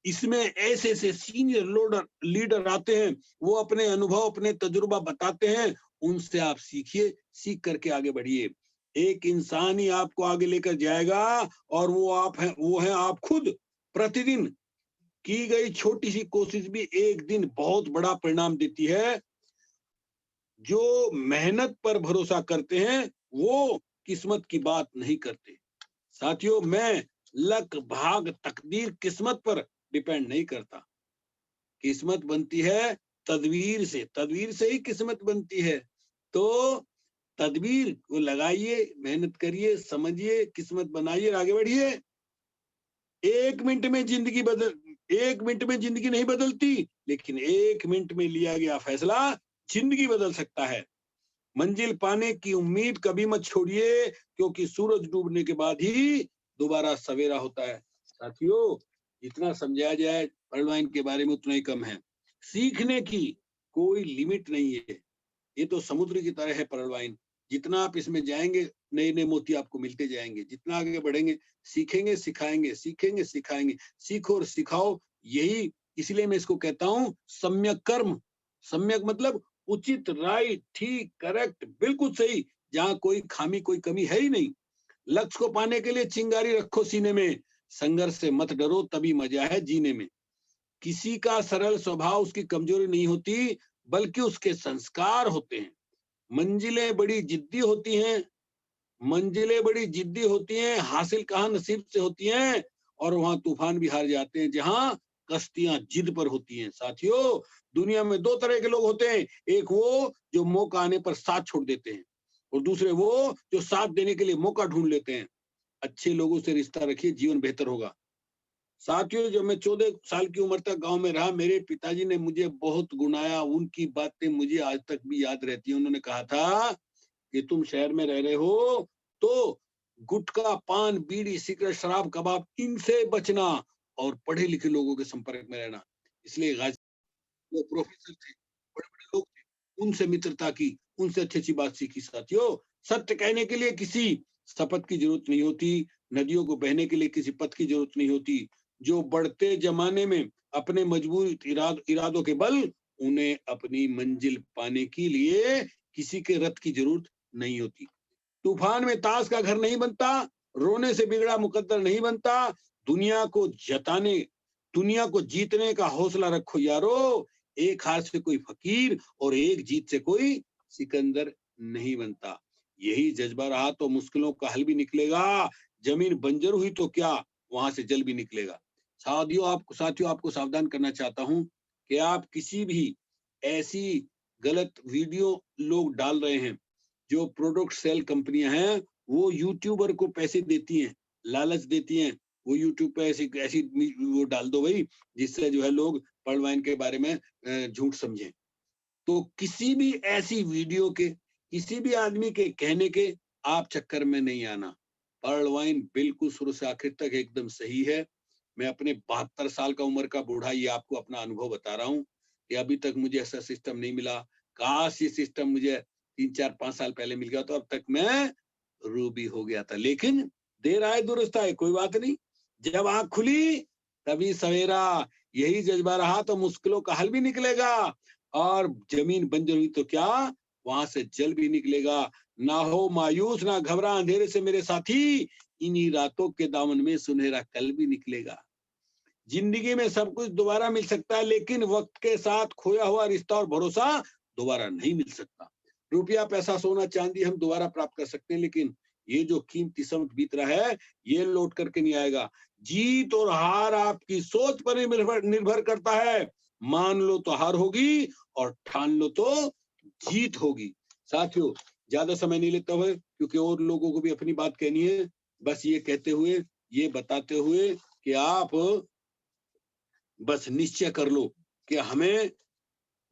इसमें ऐसे ऐसे सीनियर लीडर आते हैं, वो अपने अनुभव अपने तजुर्बा बताते हैं, उनसे आप सीखिए, सीख करके आगे बढ़िए। एक इंसान ही आपको आगे लेकर जाएगा और वो है आप खुद। प्रतिदिन की गई छोटी सी कोशिश भी एक दिन बहुत बड़ा परिणाम देती है। जो मेहनत पर भरोसा करते हैं वो किस्मत की बात नहीं करते। साथियों, मैं लक भाग तकदीर किस्मत पर डिपेंड नहीं करता। किस्मत बनती है तदबीर से ही किस्मत बनती है। तो तदबीर को लगाइए, मेहनत करिए, समझिए, किस्मत बनाइए, आगे बढ़िए। 1 मिनट में जिंदगी नहीं बदलती, लेकिन 1 मिनट में लिया गया फैसला जिंदगी बदल सकता है। मंजिल पाने की उम्मीद कभी मत छोड़िए, क्योंकि सूरज डूबने के बाद ही दोबारा सवेरा होता है। साथियों, जितना समझाया जाए पर्लवाइन के बारे में उतना ही कम है। सीखने की कोई लिमिट नहीं है। ये तो समुद्र की तरह है पर्लवाइन। जितना आप इसमें जाएंगे नए नए मोती आपको मिलते जाएंगे। जितना आगे बढ़ेंगे, सीखेंगे सिखाएंगे, सीखेंगे सिखाएंगे। सीखो और सिखाओ, यही इसलिए मैं इसको कहता हूँ सम्यक कर्म। सम्यक मतलब उचित, राइट, ठीक, करेक्ट, बिल्कुल सही, जहां कोई खामी कोई कमी है ही नहीं। लक्ष्य को पाने के लिए चिंगारी रखो सीने में, संघर्ष से मत डरो, तभी मजा है जीने में। किसी का सरल स्वभाव उसकी कमजोरी नहीं होती, बल्कि उसके संस्कार होते हैं। मंजिलें बड़ी जिद्दी होती हैं, हासिल कहाँ नसीब से होती हैं, और वहां तूफान भी हार जाते हैं जहां कश्तियां जिद पर होती हैं। साथियों, दुनिया में 2 तरह के लोग होते हैं, एक वो जो मौका आने पर साथ छोड़ देते हैं, और दूसरे वो जो साथ देने के लिए मौका ढूंढ लेते हैं। अच्छे लोगों से रिश्ता रखिए, जीवन बेहतर होगा। साथियों, जब मैं 14 साल की उम्र तक गांव में रहा, मेरे पिताजी ने मुझे बहुत गुनाया। उनकी बातें मुझे आज तक भी याद रहती हैं। उन्होंने कहा था कि तुम शहर में रह रहे हो तो गुटखा, पान, बीड़ी, सिगरेट, शराब, कबाब, इनसे बचना और पढ़े लिखे लोगों के संपर्क में रहना। इसलिए वो प्रोफेसर थे, बड़े बड़े लोग थे, उनसे मित्रता की, उनसे अच्छी अच्छी बात सीखी। साथियों, सत्य कहने के लिए किसी शपथ की जरूरत नहीं होती, नदियों को बहने के लिए किसी पथ की जरूरत नहीं होती। जो बढ़ते जमाने में अपने मजबूत इरादों के बल, उन्हें अपनी मंजिल पाने के लिए किसी के रथ की जरूरत नहीं होती। तूफान में ताश का घर नहीं बनता, रोने से बिगड़ा मुकद्दर नहीं बनता। दुनिया को जीतने का हौसला रखो यारो। एक हार से कोई फकीर और एक जीत से कोई सिकंदर नहीं बनता। यही जज्बा रहा तो मुश्किलों का हल भी निकलेगा। जमीन बंजर हुई तो क्या, वहां से जल भी निकलेगा। साथियों, आपको सावधान करना चाहता हूं कि आप किसी भी ऐसी गलत वीडियो लोग डाल रहे हैं, जो प्रोडक्ट सेल कंपनियां हैं, वो यूट्यूबर को पैसे देती हैं, लालच देती हैं। वो यूट्यूब पे ऐसी वो डाल दो भाई, जिससे जो है लोग पर्लवाइन के बारे में झूठ समझें। तो किसी भी ऐसी वीडियो के, किसी भी आदमी के कहने के आप चक्कर में नहीं आना। पर्लवाइन बिल्कुल शुरू से आखिर तक एकदम सही है। मैं अपने 72 साल का उम्र का बूढ़ा ये आपको अपना अनुभव बता रहा हूँ कि अभी तक मुझे ऐसा सिस्टम नहीं मिला। काश ये सिस्टम मुझे 3, 4, 5 साल पहले मिल गया तो अब तक मैं रूबी हो गया था। लेकिन देर आए दुरुस्त आए, कोई बात नहीं। जब आंख खुली तभी सवेरा। यही जज्बा रहा तो मुश्किलों का हल भी निकलेगा, और जमीन बंजर हुई तो क्या, वहां से जल भी निकलेगा। ना हो मायूस, ना घबरा अंधेरे से मेरे साथी, इन्हीं रातों के दामन में सुनहरा कल भी निकलेगा। जिंदगी में सब कुछ दोबारा मिल सकता है, लेकिन वक्त के साथ खोया हुआ रिश्ता और भरोसा दोबारा नहीं मिल सकता। रुपया, पैसा, सोना, चांदी हम दोबारा प्राप्त कर सकते हैं, लेकिन ये जो कीमती समय बीत रहा है, ये लौट करके नहीं आएगा। जीत और हार आपकी सोच पर निर्भर करता है। मान लो तो हार होगी, और ठान लो तो जीत होगी। साथियों, ज्यादा समय नहीं लेता हुए, क्योंकि और लोगों को भी अपनी बात कहनी है। बस ये कहते हुए ये बताते हुए कि आप बस निश्चय कर लो कि हमें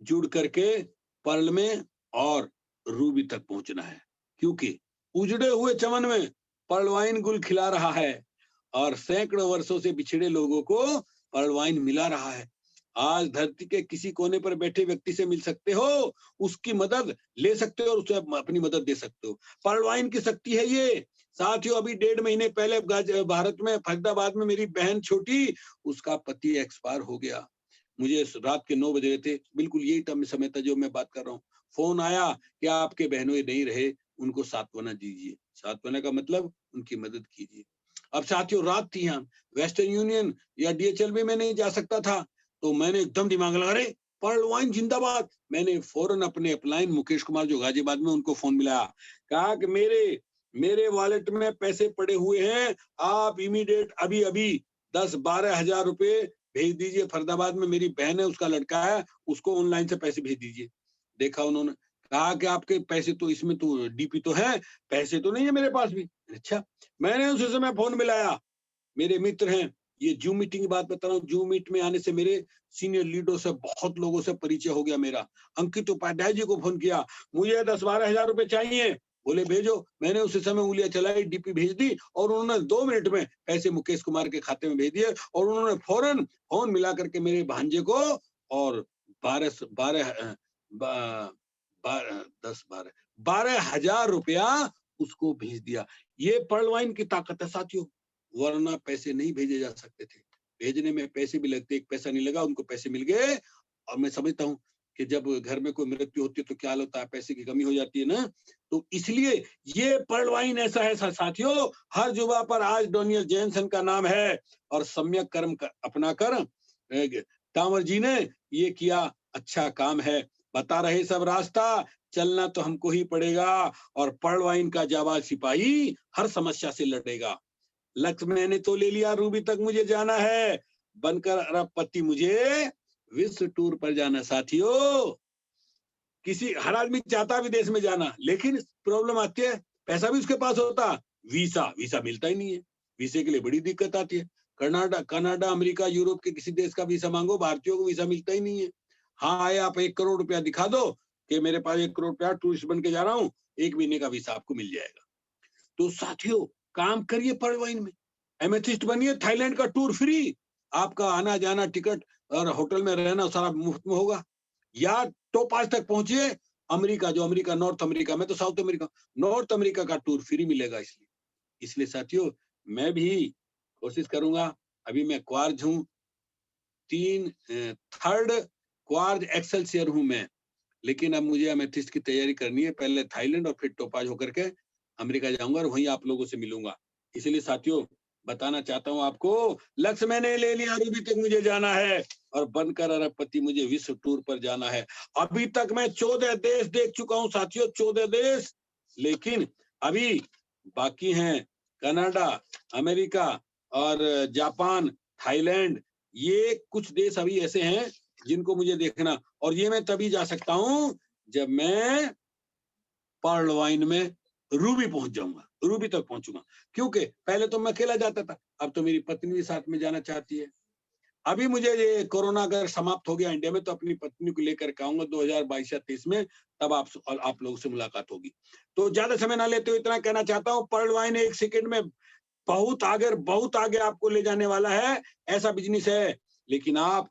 जुड़ करके पर्ल में और रूबी तक पहुंचना है, क्योंकि उजड़े हुए चमन में पर्ल वाइन गुल खिला रहा है और सैकड़ों वर्षों से बिछड़े लोगों को पर्ल वाइन मिला रहा है। आज धरती के किसी कोने पर बैठे व्यक्ति से मिल सकते हो, उसकी मदद ले सकते हो और उसे अपनी मदद दे सकते हो। पर्ल वाइन की शक्ति है ये। साथियों, अभी 1.5 महीने पहले भारत में फरीदाबाद में मेरी बहन छोटी, उसका पति एक्सपायर हो गया। मुझे रात के 9 बज रहे थे, बिल्कुल यही समय था जो मैं बात कर रहा हूँ। फोन आया कि आपके बहनोई नहीं रहे, उनको सांत्वना दीजिए। सांत्वना का मतलब उनकी मदद कीजिए। अब साथियों, रात थी, यहाँ वेस्टर्न यूनियन या DHL में मैं नहीं जा सकता था, तो मैंने एकदम दिमाग लगा, अरे पर्ल वाइन जिंदाबाद। मैंने फौरन अपने अपलाइन मुकेश कुमार जो गाजियाबाद में, उनको फोन मिलाया, कहा कि मेरे वॉलेट में पैसे पड़े हुए हैं, आप इमीडिएट अभी 10-12 हजार रुपए भेज दीजिए। फरीदाबाद में मेरी बहन है, उसका लड़का है, उसको ऑनलाइन से पैसे भेज दीजिए। देखा उन्होंने, कहा कि आपके पैसे तो इसमें तो डीपी तो है, पैसे तो नहीं है मेरे पास भी। अच्छा, मैंने उसी समय फोन मिलाया, मेरे मित्र हैं, ये जूम मीटिंग की बात बता रहा हूँ, जूम मीट में आने से मेरे सीनियर लीडरों से बहुत लोगों से परिचय हो गया मेरा। अंकित उपाध्याय जी को फोन किया, मुझे 10-12 हजार रुपए चाहिए, बोले भेजो। मैंने उसी समय उंगलियां चलाई, डीपी भेज दी और उन्होंने 2 मिनट में पैसे मुकेश कुमार के खाते में भेज दिए। और उन्होंने फौरन फोन मिला करके मेरे भांजे को और 12 हजार रुपया उसको भेज दिया। ये पर्ल वाइन की ताकत है साथियों, वरना पैसे नहीं भेजे जा सकते थे। भेजने में पैसे भी लगते, एक पैसा नहीं लगा, उनको पैसे मिल गए। और मैं समझता हूँ कि जब घर में कोई मृत्यु होती है तो क्या होता है, पैसे की कमी हो जाती है ना, तो इसलिए ये पर्ल वाइन ऐसा है साथियों, हर जुबा पर आज डैनियल जेनसन का नाम है और सम्यक कर्म अपनाकर टावर जी ने ये किया, अच्छा काम है। बता रहे सब रास्ता, चलना तो हमको ही पड़ेगा और पर्ल वाइन का जाबाज सिपाही हर समस्या से लड़ेगा। लक्ष्य मैंने तो ले लिया, रूबी तक मुझे जाना है, बनकर अरबपति मुझे विश्व टूर पर जाना। साथियों, हर आदमी चाहता विदेश में जाना, लेकिन प्रॉब्लम आती है, पैसा भी उसके पास होता, वीसा मिलता ही नहीं है। वीसे के लिए बड़ी दिक्कत आती है। कनाडा, अमेरिका, यूरोप के किसी देश का वीसा मांगो, भारतीयों को वीसा मिलता ही नहीं है। हाँ, आए आप 1 करोड़ रुपया दिखा दो कि मेरे पास 1 करोड़ रुपया, टूरिस्ट बन के जा रहा हूँ, 1 महीने का वीसा आपको मिल जाएगा। तो साथियों, काम करिए पर्ल वाइन में, एमेथिस्ट बनिए, थाईलैंड का टूर फ्री, आपका आना जाना, टिकट और होटल में रहना सारा मुफ्त में होगा। या टोपाज तक पहुंचिए, अमेरिका, जो अमेरिका, नॉर्थ अमेरिका में तो साउथ अमेरिका, नॉर्थ अमेरिका का टूर फ्री मिलेगा। इसलिए साथियों, मैं भी कोशिश करूंगा। अभी मैं क्वार्ज हूँ, 3rd क्वार्ज एक्सेलसियर हूं मैं, लेकिन अब मुझे एमेथिस्ट की तैयारी करनी है। पहले थाईलैंड और फिर टोपाज होकर के अमेरिका जाऊंगा और वहीं आप लोगों से मिलूंगा। इसलिए साथियों, बताना चाहता हूं आपको, लक्ष्य मैंने ले लिया, रूबी तक मुझे जाना है और बनकर अरबपति मुझे विश्व टूर पर जाना है। अभी तक मैं 14 देश देख चुका हूं साथियों, 14 देश, लेकिन अभी बाकी हैं कनाडा, अमेरिका और जापान, थाईलैंड, ये कुछ देश अभी ऐसे हैं जिनको मुझे देखना, और ये मैं तभी जा सकता हूं जब मैं पर्ल वाइन में रूबी पहुंच जाऊंगा, रूबी तक पहुंचूंगा। क्योंकि पहले तो मैं अकेला जाता था, अब तो मेरी पत्नी भी साथ में जाना चाहती है। अभी मुझे ये कोरोना अगर समाप्त हो गया इंडिया में, तो अपनी पत्नी को लेकर के आऊंगा 2022 या 23 में, तब आप लोगों से मुलाकात होगी। तो ज्यादा समय ना लेते हुए इतना कहना चाहता हूँ, पर्ल वाइन 1 सेकंड में बहुत आगे आपको ले जाने वाला है, ऐसा बिजनेस है। लेकिन आप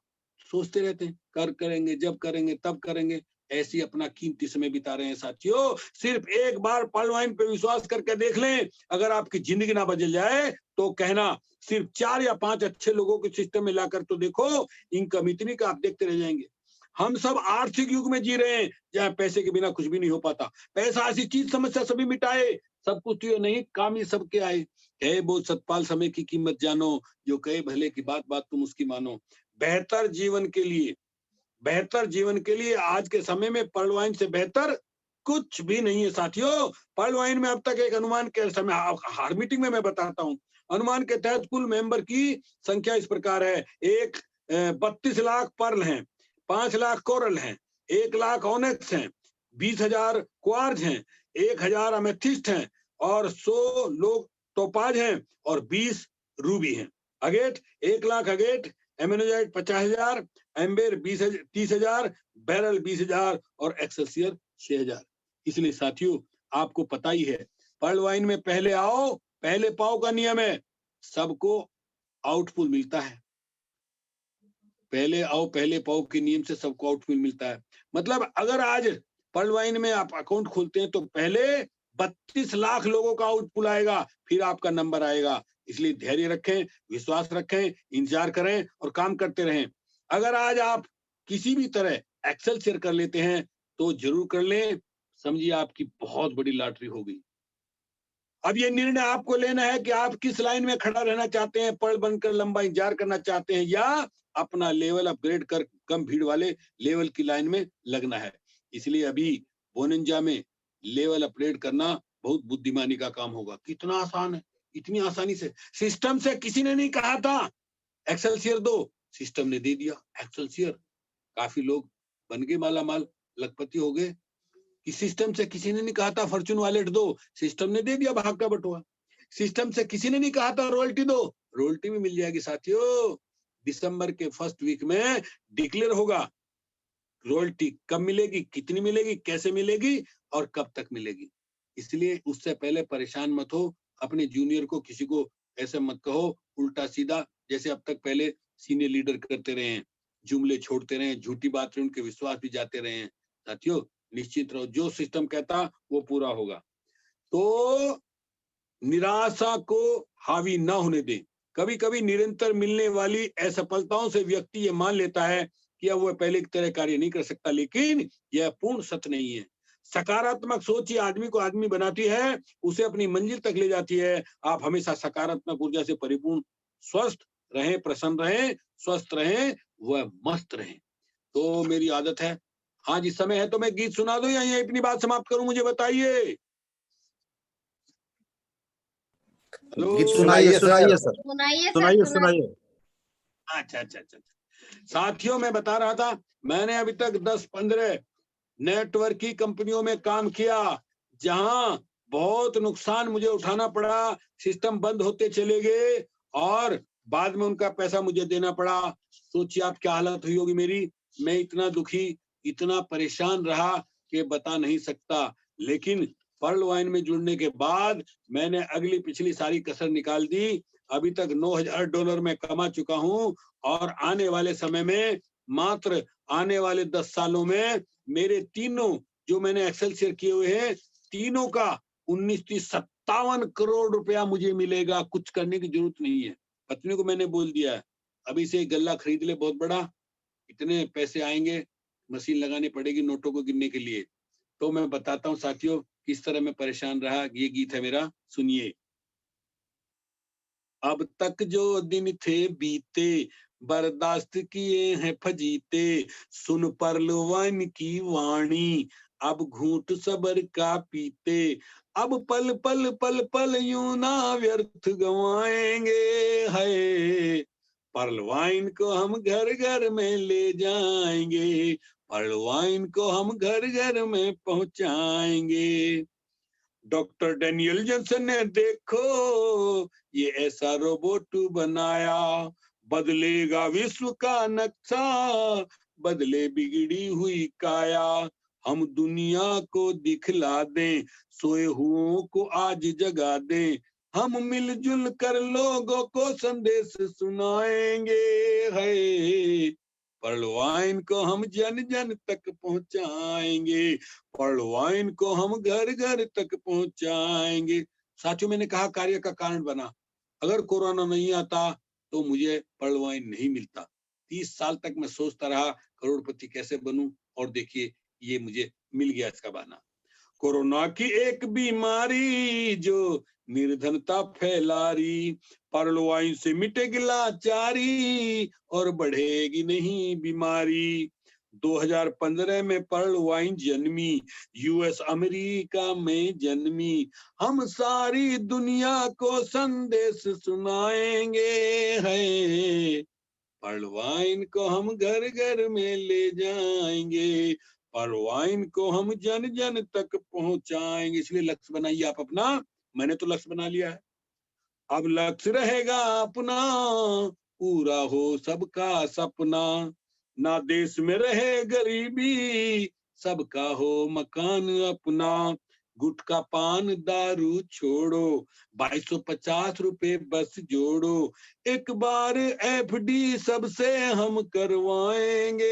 सोचते रहते हैं, करेंगे, जब करेंगे तब करेंगे, ऐसी अपना कीमती समय बिता रहे हैं साथियों। सिर्फ एक बार पर्ल वाइन पे विश्वास करके देख लें, अगर आपकी जिंदगी ना बदल जाए तो कहना, सिर्फ 4 या 5 अच्छे लोगों के सिस्टम में लाकर तो देखो, इनकम इतनी का आप देखते रह जाएंगे। हम सब आर्थिक युग में जी रहे हैं जहाँ पैसे के बिना कुछ भी नहीं हो पाता। पैसा ऐसी चीज, समस्या सभी मिटाए, सब कुछ तो नहीं, काम ही सबके आए। कहे बोल सतपाल, समय की कीमत जानो, जो कहे भले की बात तुम उसकी मानो। बेहतर जीवन के लिए आज के समय में पर्ल वाइन से बेहतर कुछ भी नहीं है साथियों। पर्ल वाइन में अब तक एक अनुमान के समय, हर मीटिंग में मैं बताता हूँ, अनुमान के तहत कुल मेंबर की संख्या इस प्रकार है, 32 लाख पर्ल हैं, 5 लाख कोरल हैं, 1 लाख ऑनेक्स हैं, 20,000 क्वार्ज हैं, 1,000 अमेथिस्ट हैं और 100 लोग टोपाज हैं और 20 रूबी है। अगेट 1 लाख अगेट, एमिनोजाइट 50,000, एम्बेर 30,000, बैरल 20,000 और एक्सेलसियर 6,000। इसलिए साथियों आपको पता ही है पर्ल वाइन में पहले आओ पहले पाओ का नियम है, सबको आउटपुट मिलता है। पहले आओ पहले पाओ के नियम से सबको आउटपुट मिलता है। मतलब अगर आज पर्ल वाइन में आप अकाउंट खोलते हैं तो पहले 32 लाख लोगों का आउटपुट आएगा, फिर आपका नंबर आएगा। इसलिए धैर्य रखें, विश्वास रखें, इंतजार करें और काम करते रहें। अगर आज आप किसी भी तरह एक्सेल शेयर कर लेते हैं तो जरूर कर लें, समझिए आपकी बहुत बड़ी लॉटरी हो गई। अब ये निर्णय आपको लेना है कि आप किस लाइन में खड़ा रहना चाहते हैं, पर्ल बनकर लंबा इंतजार करना चाहते हैं या अपना लेवल अपग्रेड कर कम भीड़ वाले लेवल की लाइन में लगना है। इसलिए अभी बोनिंजा में लेवल अपग्रेड करना बहुत बुद्धिमानी का काम होगा। कितना आसान है, इतनी आसानी से। सिस्टम से किसी ने नहीं कहा था एक्सेलसियर दो, सिस्टम ने दे दिया एक्सेलसियर। काफी लोग बन गए मालामाल, लखपति हो गए कि सिस्टम से किसी ने नहीं कहा था फॉर्चून वॉलेट दो, सिस्टम ने दे दिया भाग का बटुआ। सिस्टम से किसी ने नहीं कहा था रॉयल्टी दो, रॉयल्टी भी मिल जाएगी साथियों। दिसंबर के फर्स्ट वीक में डिक्लेयर होगा रॉयल्टी कब मिलेगी, कितनी मिलेगी, कैसे मिलेगी और कब तक मिलेगी। इसलिए उससे पहले परेशान मत हो, अपने जूनियर को किसी को ऐसे मत कहो उल्टा सीधा, जैसे अब तक पहले सीनियर लीडर करते रहे हैं, जुमले छोड़ते रहे, झूठी बातें उनके विश्वास भी जाते रहे हैं। साथियों निश्चित रहो, जो सिस्टम कहता वो पूरा होगा। तो निराशा को हावी ना होने दें। कभी कभी निरंतर मिलने वाली असफलताओं से व्यक्ति ये मान लेता है कि अब वह पहले की तरह कार्य नहीं कर सकता, लेकिन यह पूर्ण सत्य नहीं है। सकारात्मक सोच ही आदमी को आदमी बनाती है, उसे अपनी मंजिल तक ले जाती है। आप हमेशा सकारात्मक ऊर्जा से परिपूर्ण स्वस्थ रहें, प्रसन्न रहें, स्वस्थ रहें, वह मस्त रहें। तो मेरी आदत है, हाँ जिस समय है तो मैं गीत सुना दूं या ये अपनी बात समाप्त करूं, मुझे बताइए।
गीत सुनाइए सर,
सुनाइए।
अच्छा। साथियों मैं बता रहा था, मैंने अभी तक 10-15 नेटवर्क की कंपनियों में काम किया, जहां बहुत नुकसान मुझे उठाना पड़ा, सिस्टम बंद होते चले गए और बाद में उनका पैसा मुझे देना पड़ा। सोचिए आप क्या हालत हुई होगी मेरी। मैं इतना दुखी, इतना परेशान रहा कि बता नहीं सकता। लेकिन पर्ल वाइन में जुड़ने के बाद मैंने अगली पिछली सारी कसर निकाल दी। अभी तक $9,000 में कमा चुका हूं और आने वाले समय में, मात्र आने वाले 10 सालों में मेरे तीनों जो मैंने एक्सेल शेयर किए हुए हैं, तीनों का 19-57 करोड़ रुपया मुझे मिलेगा। कुछ करने की जरूरत नहीं है। पत्नी को मैंने बोल दिया है अभी से गल्ला खरीद ले बहुत बड़ा, इतने पैसे आएंगे, मशीन लगानी पड़ेगी नोटों को गिनने के लिए। तो मैं बताता हूँ साथियों किस तरह मैं परेशान रहा। ये गीत है मेरा, सुनिए। अब तक जो दिन थे बीते, बर्दाश्त किए हैं फजीते, सुन पर्ल वाइन की वाणी, अब घूंट सबर का पीते, अब पल पल पल पल यूं ना व्यर्थ गवाएंगे, है पर्ल वाइन को हम घर घर में ले जाएंगे, पर्ल वाइन को हम घर घर में पहुंचाएंगे। डॉक्टर डेनियल जॉनसन ने देखो ये ऐसा रोबोट बनाया, बदलेगा विश्व का नक्शा, बदले बिगड़ी हुई काया, हम दुनिया को दिखला दें, सोए हुओं को आज जगा दें, हम मिलजुल कर लोगों को संदेश सुनाएंगे, है पर्ल वाइन को हम जन जन तक पहुंचाएंगे, पर्ल वाइन को हम घर घर तक पहुंचाएंगे। साथियों मैंने कहा कार्य का कारण बना। अगर कोरोना नहीं आता तो मुझे पर्ल वाइन नहीं मिलता। 30 साल तक मैं सोचता रहा करोड़पति कैसे बनूं, और देखिए ये मुझे मिल गया इसका बहाना। कोरोना की एक बीमारी जो निर्धनता फैला रही, पर्ल वाइन से मिटेगी लाचारी और बढ़ेगी नहीं बीमारी। 2015 में पर्ल वाइन जन्मी, यूएस अमेरिका में जन्मी, हम सारी दुनिया को संदेश सुनाएंगे, है पर्ल वाइन को हम घर घर में ले जाएंगे, पर्ल वाइन को हम जन जन तक पहुंचाएंगे। इसलिए लक्ष्य बनाइए आप अपना, मैंने तो लक्ष्य बना लिया है। अब लक्ष्य रहेगा अपना, पूरा हो सबका सपना। ना देश में रहे गरीबी, सबका हो मकान अपना। गुटखा पान दारू छोड़ो, 2250 रुपए बस जोड़ो। एक बार एफडी सबसे हम करवाएंगे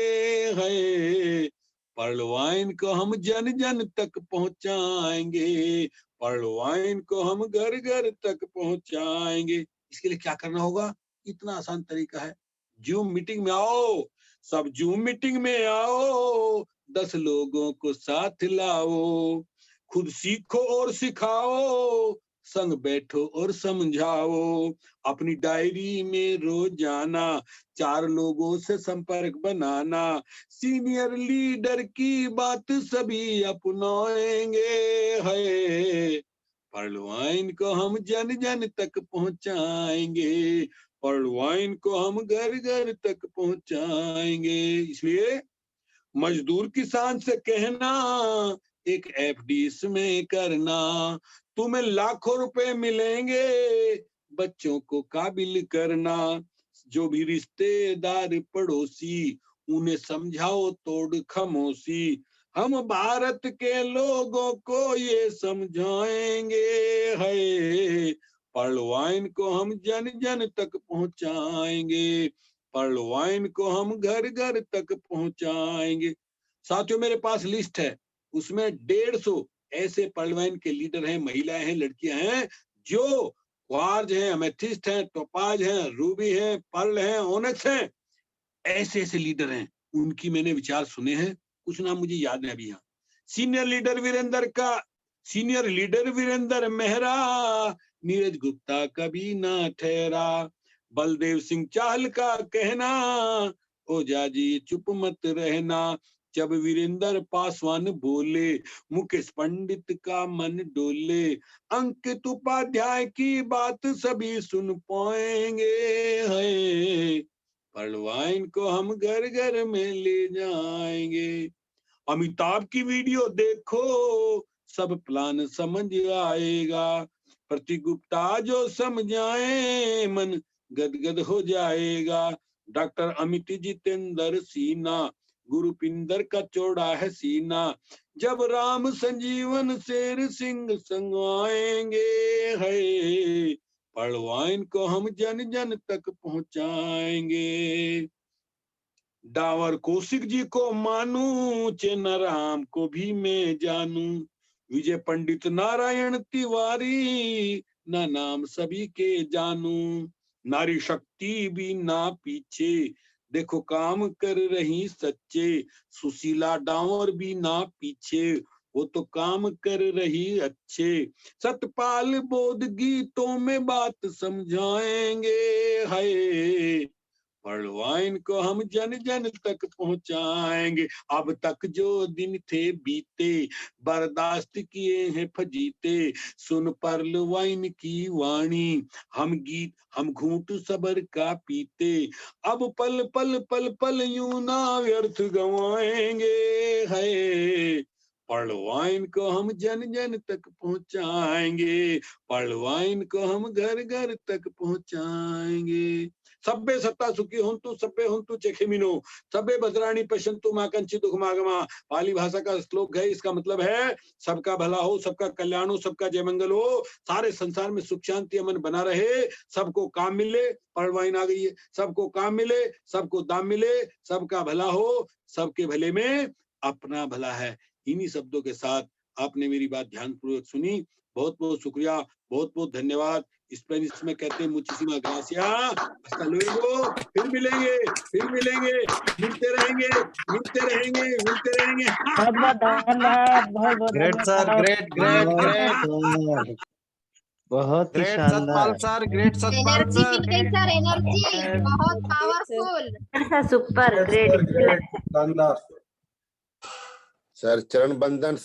है। पढ़वाइन को हम जन जन तक पहुंचाएंगे, पढ़वाइन को हम घर घर तक पहुंचाएंगे। इसके लिए क्या करना होगा? इतना आसान तरीका है। जूम मीटिंग में आओ, सब जूम मीटिंग में आओ, 10 लोगों को साथ लाओ। खुद सीखो और सिखाओ, संग बैठो और समझाओ। अपनी डायरी में रोजाना 4 लोगों से संपर्क बनाना। सीनियर लीडर की बात सभी अपनाएंगे है। पढ़वाइन को हम जन जन तक पहुंचाएंगे, पढ़वाइन को हम घर घर तक पहुंचाएंगे। इसलिए मजदूर किसान से कहना, एक एफडी इसमें करना। तुम्हें लाखों रुपए मिलेंगे, बच्चों को काबिल करना। जो भी रिश्तेदार पड़ोसी, उन्हें समझाओ तोड़ खामोशी। हम भारत के लोगों को ये समझाएंगे है। पढ़वाइन को हम जन जन तक पहुंचाएंगे, पढ़वाइन को हम घर घर तक पहुंचाएंगे। साथियों, मेरे पास लिस्ट है, उसमें 150 ऐसे पढ़वाइन के लीडर हैं, महिलाएं हैं, लड़कियां हैं, जो क्वार्ज हैं, अमेथिस्ट हैं, टोपाज हैं, रूबी हैं, पर्ल हैं, ओनेक्स हैं। ऐसे ऐसे लीडर हैं, उनकी मैंने विचार सुने हैं। कुछ नाम मुझे याद है अभी यहाँ। सीनियर लीडर वीरेंद्र मेहरा, नीरज गुप्ता कभी ना ठहरा। बलदेव सिंह चाहल का कहना, ओझा जी चुप मत रहना। जब वीरेंद्र पासवान बोले, मुकेश पंडित का मन डोले। अंकित उपाध्याय की बात सभी सुन पाएंगे है। पढ़वाइन को हम घर घर में ले जाएंगे। अमिताभ की वीडियो देखो, सब प्लान समझ आएगा। प्रतीक गुप्ता जो समझाए, मन गदगद हो जाएगा। डॉक्टर अमित जितेंद्र सिन्हा, गुरुपिंदर का चौड़ा है सीना। जब राम संजीवन शेर सिंह संग आएंगे है। पढ़वाइन को हम जन जन तक पहुंचाएंगे। डावर कौशिक जी को मानू, चेनाराम को भी मैं जानू। विजय पंडित नारायण तिवारी, ना नाम सभी के जानू। नारी शक्ति भी ना पीछे, देखो काम कर रही सच्चे। सुशीला डावर भी ना पीछे, वो तो काम कर रही अच्छे। सतपाल बोध गीतों में बात समझाएंगे है। पढ़वाइन को हम जन जन तक पहुंचाएंगे। अब तक जो दिन थे बीते, बर्दाश्त किए हैं फजीते। सुन पढ़वाइन की वाणी, हम घूंट सबर का पीते। अब पल पल पल पल यूं ना व्यर्थ गवाएंगे है। पढ़वाइन को हम जन जन तक पहुंचाएंगे, पढ़वाइन को हम घर घर तक पहुंचाएंगे। सब्बे सत्ता सुखी हुंतु सब्बे हुंतु चेखिमिनो, सब्बे भद्राणी पश्यन्तु मा कंचित दुखमागमा। पाली भाषा का श्लोक है, इसका मतलब है सबका भला हो, सबका कल्याण हो, सबका जय मंगल हो, सारे संसार में सुख शांति अमन बना रहे, सबको काम मिले। पढ़वाइन आ गई है, सबको काम मिले, सबको दाम मिले, सबका भला हो, सबके भले में अपना भला है। इन्हीं शब्दों के साथ आपने मेरी बात ध्यानपूर्वक सुनी, बहुत बहुत शुक्रिया, बहुत बहुत धन्यवाद। स्पेनिश में कहते हैं मुचीसिमा ग्रासिया, हasta luego, फिर मिलेंगे, मिलते रहेंगे।
ग्रेट सर, ग्रेट बहुत ही शानदार
sir, great Satpal
energy
sir.
मिल गई सर, एनर्जी बहुत पावरफुल।
सुपर ग्रेट
शानदार
सर चरण बंदन